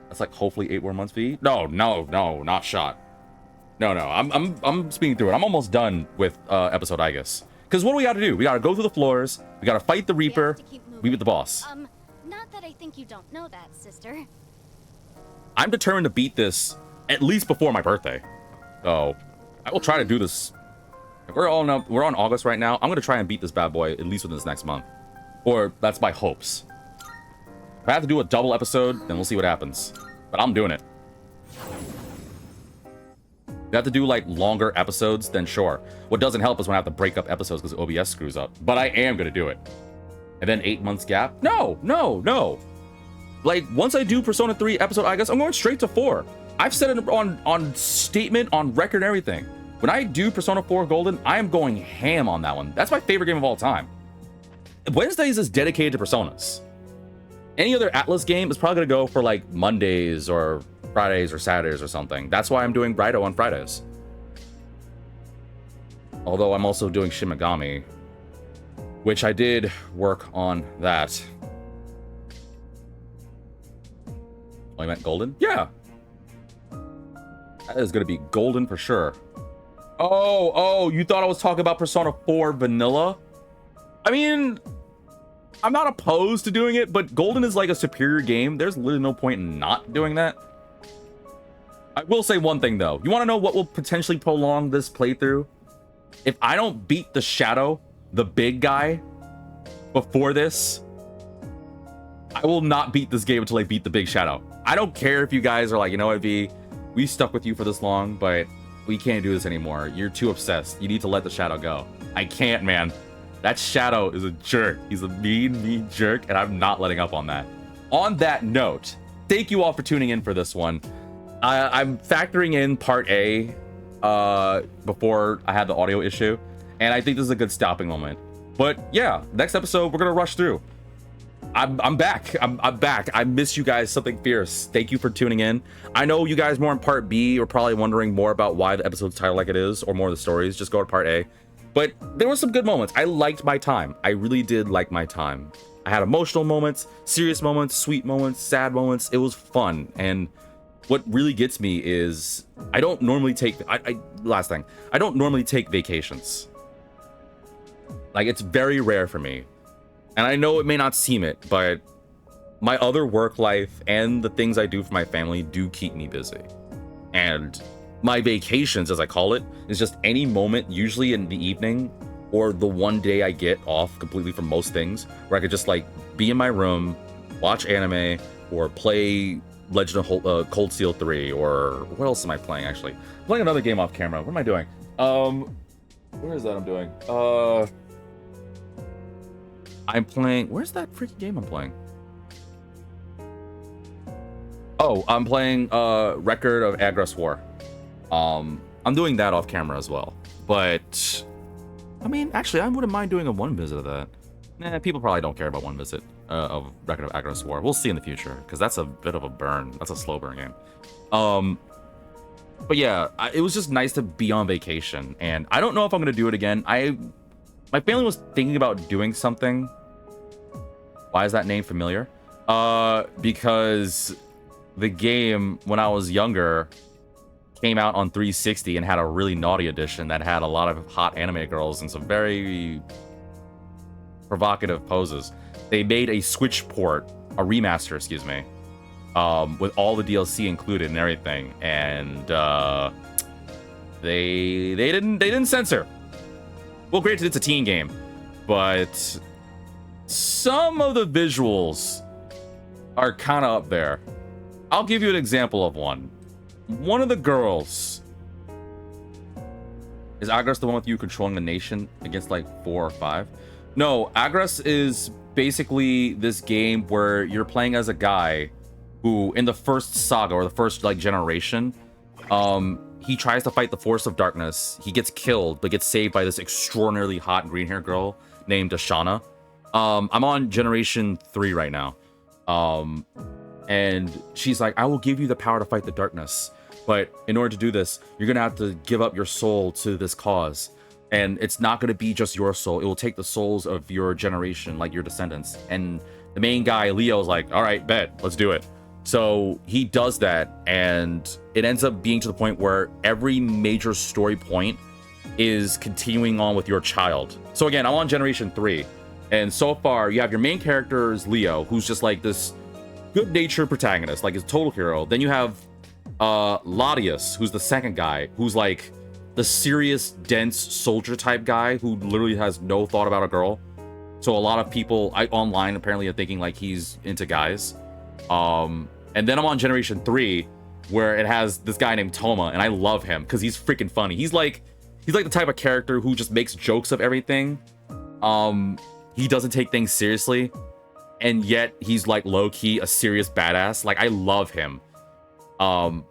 That's like hopefully 8 more months V. No, not shot. No, I'm speaking through it. I'm almost done with episode Aigis. Because what do we got to do? We got to go through the floors. We got to fight the Reaper. We beat the boss. Not that I think you don't know that, sister. I'm determined to beat this at least before my birthday. So I will try to do this. We're on August right now. I'm gonna try and beat this bad boy at least within this next month, or that's my hopes. If I have to do a double episode, then we'll see what happens. But I'm doing it. If I have to do like longer episodes, then sure. What doesn't help is when I have to break up episodes because OBS screws up. But I am gonna do it. And then 8 months gap? No. Like once I do Persona 3 episode, I guess I'm going straight to 4. I've said it on statement, on record, and everything. When I do Persona 4 Golden, I am going ham on that one. That's my favorite game of all time. Wednesdays is dedicated to Personas. Any other Atlas game is probably going to go for like Mondays or Fridays or Saturdays or something. That's why I'm doing Brido on Fridays. Although I'm also doing Shin Megami, which I did work on that. Oh, you meant Golden? Yeah. That is going to be Golden for sure. Oh, you thought I was talking about Persona 4 Vanilla? I mean, I'm not opposed to doing it, but Golden is like a superior game. There's literally no point in not doing that. I will say one thing, though. You want to know what will potentially prolong this playthrough? If I don't beat the Shadow, the big guy, before this, I will not beat this game until I beat the big Shadow. I don't care if you guys are like, you know what, V, we stuck with you for this long, but we can't do this anymore. You're too obsessed. You need to let the Shadow go. I can't, man. That Shadow is a jerk. He's a mean jerk, and I'm not letting up on that. On that note, thank you all for tuning in for this one. I'm factoring in part A before I had the audio issue, and I think this is a good stopping moment. But yeah, next episode, we're going to rush through. I'm back. I'm back. I miss you guys something fierce. Thank you for tuning in. I know you guys more in part B are probably wondering more about why the episode's titled like it is, or more of the stories. Just go to part A. But there were some good moments. I liked my time. I really did like my time. I had emotional moments, serious moments, sweet moments, sad moments. It was fun. And what really gets me is I don't normally take last thing. I don't normally take vacations. Like, it's very rare for me. And I know it may not seem it, but my other work life and the things I do for my family do keep me busy. And my vacations, as I call it, is just any moment, usually in the evening or the one day I get off completely from most things, where I could just like be in my room, watch anime, or play Legend of Cold Steel 3, or what else am I playing actually? I'm playing another game off camera. What am I doing? Where is that I'm doing? I'm playing... Where's that freaking game I'm playing? Oh, I'm playing Record of Aigis War. I'm doing that off camera as well. But, I mean, actually, I wouldn't mind doing a one visit of that. Nah, people probably don't care about one visit of Record of Aigis War. We'll see in the future, because that's a bit of a burn. That's a slow burn game. But yeah, it was just nice to be on vacation. And I don't know if I'm going to do it again. My family was thinking about doing something. Why is that name familiar? Because the game, when I was younger, came out on 360 and had a really naughty edition that had a lot of hot anime girls and some very provocative poses. They made a Switch port, a remaster, excuse me, with all the DLC included and everything, and they didn't censor. Well, granted, it's a teen game, but some of the visuals are kind of up there. I'll give you an example of one. One of the girls... Is Aigis the one with you controlling the nation against, like, 4 or 5? No, Aigis is basically this game where you're playing as a guy who, in the first saga or the first like generation, he tries to fight the force of darkness. He gets killed, but gets saved by this extraordinarily hot green hair girl named Ashana. I'm on generation 3 right now. And she's like, I will give you the power to fight the darkness. But in order to do this, you're going to have to give up your soul to this cause. And it's not going to be just your soul. It will take the souls of your generation, like your descendants. And the main guy, Leo, is like, all right, bet, let's do it. So he does that. And it ends up being to the point where every major story point is continuing on with your child. So again, I'm on generation 3. And so far, you have your main character is Leo, who's just like this good-natured protagonist, like his total hero. Then you have Ladius, who's the second guy, who's like the serious, dense soldier type guy who literally has no thought about a girl. So a lot of people online apparently are thinking like he's into guys. And then I'm on generation 3, where it has this guy named Toma, and I love him because he's freaking funny. He's like the type of character who just makes jokes of everything. He doesn't take things seriously, and yet he's like low-key a serious badass. Like, I love him. I'm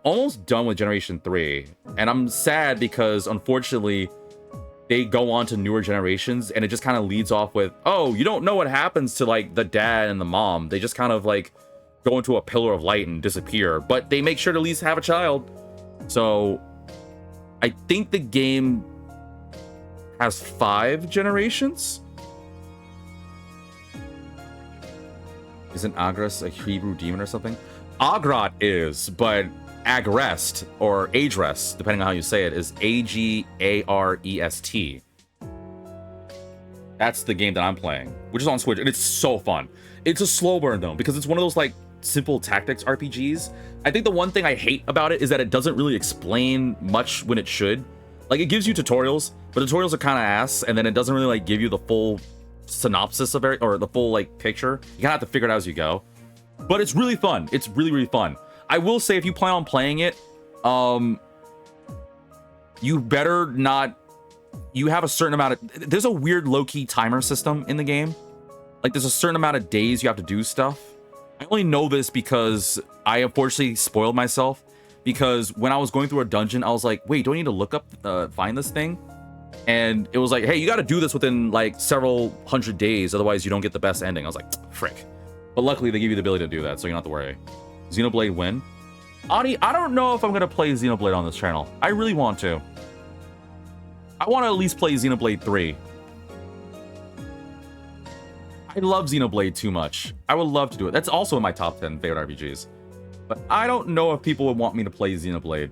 almost done with generation 3, and I'm sad because unfortunately they go on to newer generations, and it just kind of leads off with, oh, you don't know what happens to like the dad and the mom. They just kind of like go into a pillar of light and disappear, but they make sure to at least have a child. So I think the game has 5 generations. Isn't Aigis a Hebrew demon or something? Agrat is, but Agrest, or Agrest, depending on how you say it, is Agarest. That's the game that I'm playing, which is on Switch, and it's so fun. It's a slow burn, though, because it's one of those, like, simple tactics RPGs. I think the one thing I hate about it is that it doesn't really explain much when it should. Like, it gives you tutorials, but tutorials are kind of ass, and then it doesn't really, like, give you the full synopsis of it, or the full like picture. You kind of have to figure it out as you go, but it's really fun. It's really fun. I will say, if you plan on playing it, you better not, you have a certain amount of, there's a weird low-key timer system in the game. Like, there's a certain amount of days you have to do stuff. I only know this because I unfortunately spoiled myself, because when I was going through a dungeon, I was like, wait, do I need to look up find this thing? And it was like, hey, you got to do this within like several hundred days, otherwise you don't get the best ending. I was like, frick. But luckily they give you the ability to do that, so you don't have to worry. Xenoblade win. Ani, I don't know if I'm gonna play Xenoblade on this channel. I really want to. I want to at least play Xenoblade 3. I love Xenoblade too much. I would love to do it. That's also in my top 10 favorite RPGs. But I don't know if people would want me to play Xenoblade.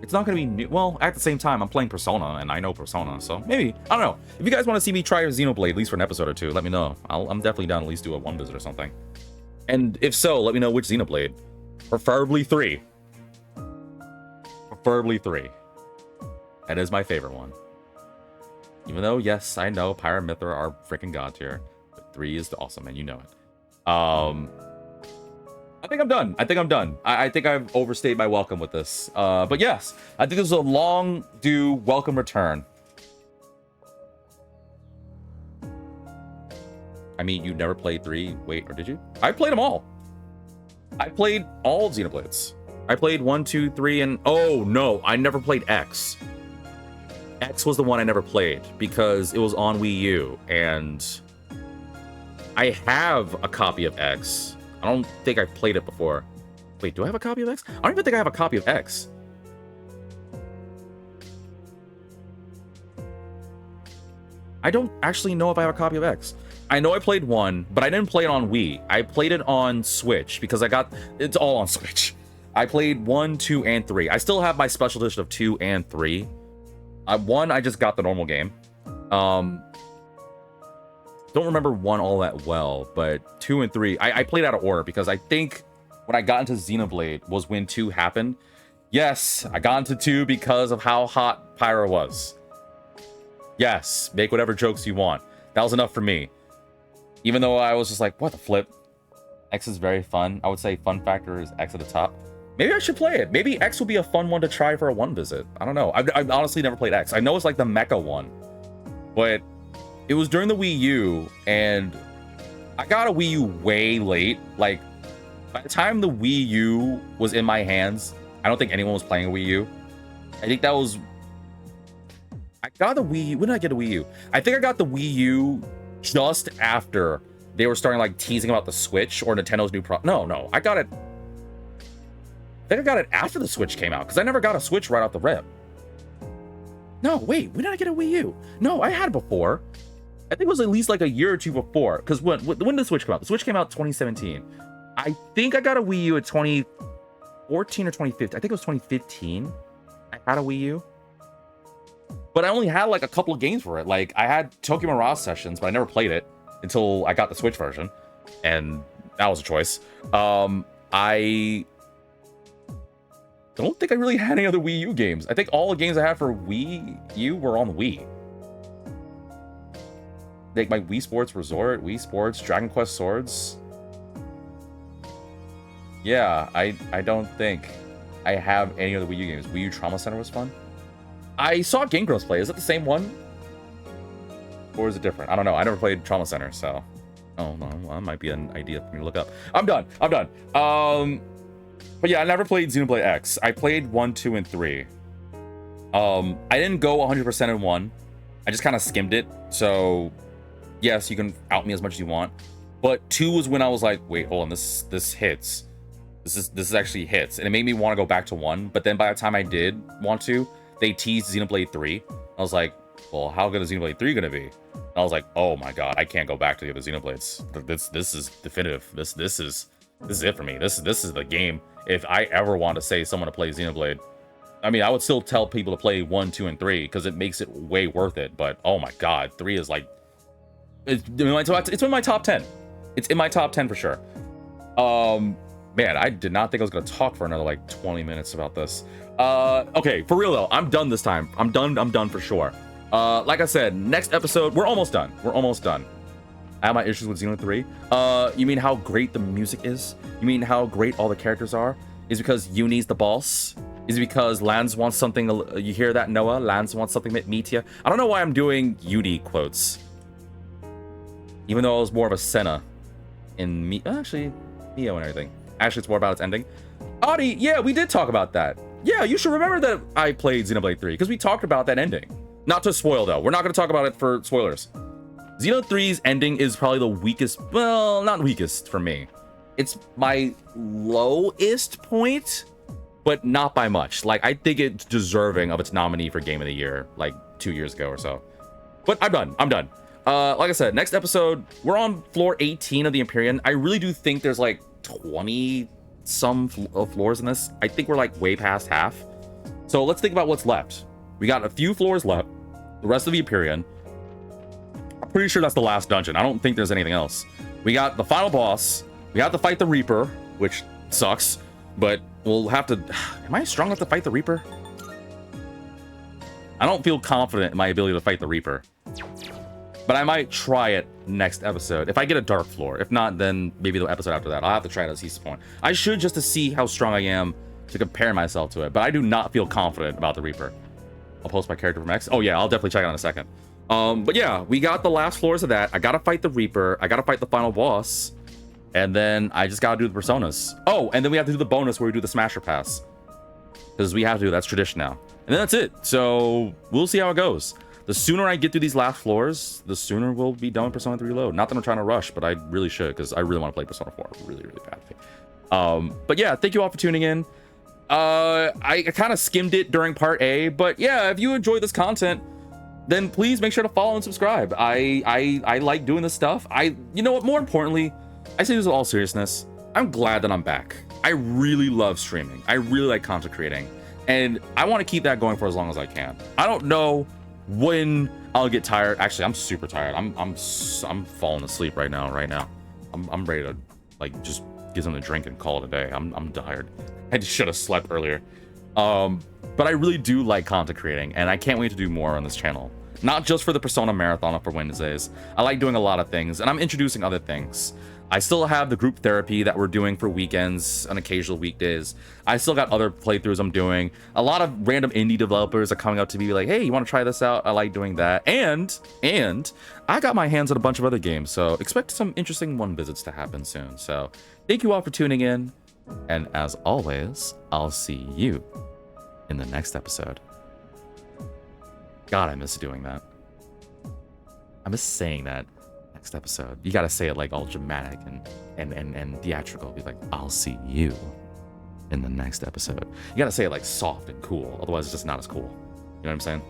It's not going to be new. Well, at the same time, I'm playing Persona, and I know Persona, so maybe. I don't know. If you guys want to see me try Xenoblade, at least for an episode or two, let me know. I'm definitely down to at least do a 1 visit or something. And if so, let me know which Xenoblade. Preferably 3. Preferably 3. That is my favorite one. Even though, yes, I know Pyra and Mithra are freaking god tier, but 3 is awesome, and you know it. I think I'm done. I think I've overstayed my welcome with this. But yes, I think this was a long due welcome return. I mean, you never played 3. Wait, or did you? I played them all. I played all Xenoblades. I played 1, 2, 3, and oh no, I never played X. X was the one I never played because it was on Wii U, and I have a copy of X. I don't think I've played it before. Wait, do I have a copy of X? I don't even think I have a copy of X. I don't actually know if I have a copy of X. I know I played 1, but I didn't play it on Wii. I played it on Switch because it's all on Switch. I played 1, 2, and 3. I still have my special edition of 2 and 3. 1, I just got the normal game. Don't remember 1 all that well, but 2 and 3, I played out of order because I think when I got into Xenoblade was when 2 happened. Yes, I got into 2 because of how hot Pyra was. Yes, make whatever jokes you want. That was enough for me. Even though I was just like, what the flip? X is very fun. I would say fun factor is X at the top. Maybe I should play it. Maybe X will be a fun one to try for a 1 visit. I don't know. I've honestly never played X. I know it's like the mecha one. but it was during the Wii U, and I got a Wii U way late. Like, by the time the Wii U was in my hands, I don't think anyone was playing a Wii U. I think that was... I got the Wii U... When did I get a Wii U? I think I got the Wii U just after they were starting, like, teasing about the Switch or Nintendo's new No, I got it... I think I got it after the Switch came out, because I never got a Switch right off the rip. No, wait, when did I get a Wii U? No, I had it before. I think it was at least like a year or two before, because when did the Switch come out? The Switch came out 2017. I think I got a Wii U at 2014 or 2015. I think it was 2015. I had a Wii U. But I only had like a couple of games for it. Like, I had Tokyo Mirage Sessions, but I never played it until I got the Switch version. And that was a choice. I don't think I really had any other Wii U games. I think all the games I had for Wii U were on the Wii. Like my Wii Sports Resort, Wii Sports, Dragon Quest Swords. Yeah, I don't think I have any other Wii U games. Wii U Trauma Center was fun. I saw Game Girls play. Is it the same one? Or is it different? I don't know. I never played Trauma Center, so... Oh, no, well, that might be an idea for me to look up. I'm done. But yeah, I never played Xenoblade X. I played 1, 2, and 3. I didn't go 100% in 1. I just kind of skimmed it. So, yes, you can out me as much as you want. But 2 was when I was like, wait, hold on, this hits. This is actually hits. And it made me want to go back to 1. But then by the time I did want to, they teased Xenoblade 3. I was like, well, how good is Xenoblade 3 gonna be? And I was like, oh my god, I can't go back to the other Xenoblades. This is definitive. This is it for me. This is the game. If I ever want to say someone to play Xenoblade, I mean, I would still tell people to play 1, 2, and 3 because it makes it way worth it. But oh my god, 3 is like, it's in my top 10. It's in my top 10 for sure. Man, I did not think I was gonna talk for another like 20 minutes about this. Okay, for real though, I'm done this time. I'm done for sure. Like I said, next episode, we're almost done. I have my issues with Xenoblade 3. You mean how great the music is? You mean how great all the characters are? Is it because Uni's the boss? Is it because Lance wants something? You hear that, Noah? Lance wants something with Metia. I don't know why I'm doing Uni quotes. Even though it was more of a Senna in me. Actually, Mio and everything. Actually, it's more about its ending. Audie, yeah, we did talk about that. Yeah, you should remember that I played Xenoblade 3 because we talked about that ending. Not to spoil though. We're not going to talk about it for spoilers. Xenoblade 3's ending is probably the weakest. Well, not weakest for me. It's my lowest point, but not by much. Like, I think it's deserving of its nominee for Game of the Year, like 2 years ago or so. But I'm done. Like I said, next episode, we're on floor 18 of the Empyrean. I really do think there's like 20 some floors in this. I think we're like way past half. So let's think about what's left. We got a few floors left. The rest of the Empyrean. I'm pretty sure that's the last dungeon. I don't think there's anything else. We got the final boss. We have to fight the Reaper, which sucks, but we'll have to... Am I strong enough to fight the Reaper? I don't feel confident in my ability to fight the Reaper, but I might try it next episode. If I get a dark floor. If not, then maybe the episode after that. I'll have to try it at Cease Point. I should, just to see how strong I am to compare myself to it, but I do not feel confident about the Reaper. I'll post my character from X. Oh yeah, I'll definitely check it out in a second. But yeah, we got the last floors of that. I gotta fight the Reaper. I gotta fight the final boss. And then I just gotta do the personas. Oh, and then we have to do the bonus where we do the Smasher Pass. Because we have to, that's tradition now. And then that's it. So we'll see how it goes. The sooner I get through these last floors, the sooner we'll be done with Persona 3 Reload. Not that I'm trying to rush, but I really should, because I really want to play Persona 4 really, really badly. But yeah, thank you all for tuning in. I kind of skimmed it during part A, but yeah, if you enjoyed this content, then please make sure to follow and subscribe. I like doing this stuff. You know what, more importantly, I say this with all seriousness, I'm glad that I'm back. I really love streaming. I really like content creating, and I want to keep that going for as long as I can. I don't know when I'll get tired. Actually, I'm super tired. I'm falling asleep right now. I'm ready to like just get something to drink and call it a day. I'm tired. I should have slept earlier. But I really do like content creating, and I can't wait to do more on this channel. Not just for the Persona Marathon for Wednesdays. I like doing a lot of things, and I'm introducing other things. I still have the group therapy that we're doing for weekends and occasional weekdays. I still got other playthroughs I'm doing. A lot of random indie developers are coming up to me like, hey, you want to try this out? I like doing that. And I got my hands on a bunch of other games, so expect some interesting one visits to happen soon. So thank you all for tuning in. And as always, I'll see you in the next episode. God, I miss doing that. I miss saying that. Next episode. You gotta say it like all dramatic and theatrical. Be like, I'll see you in the next episode. You gotta say it like soft and cool. Otherwise, it's just not as cool. You know what I'm saying?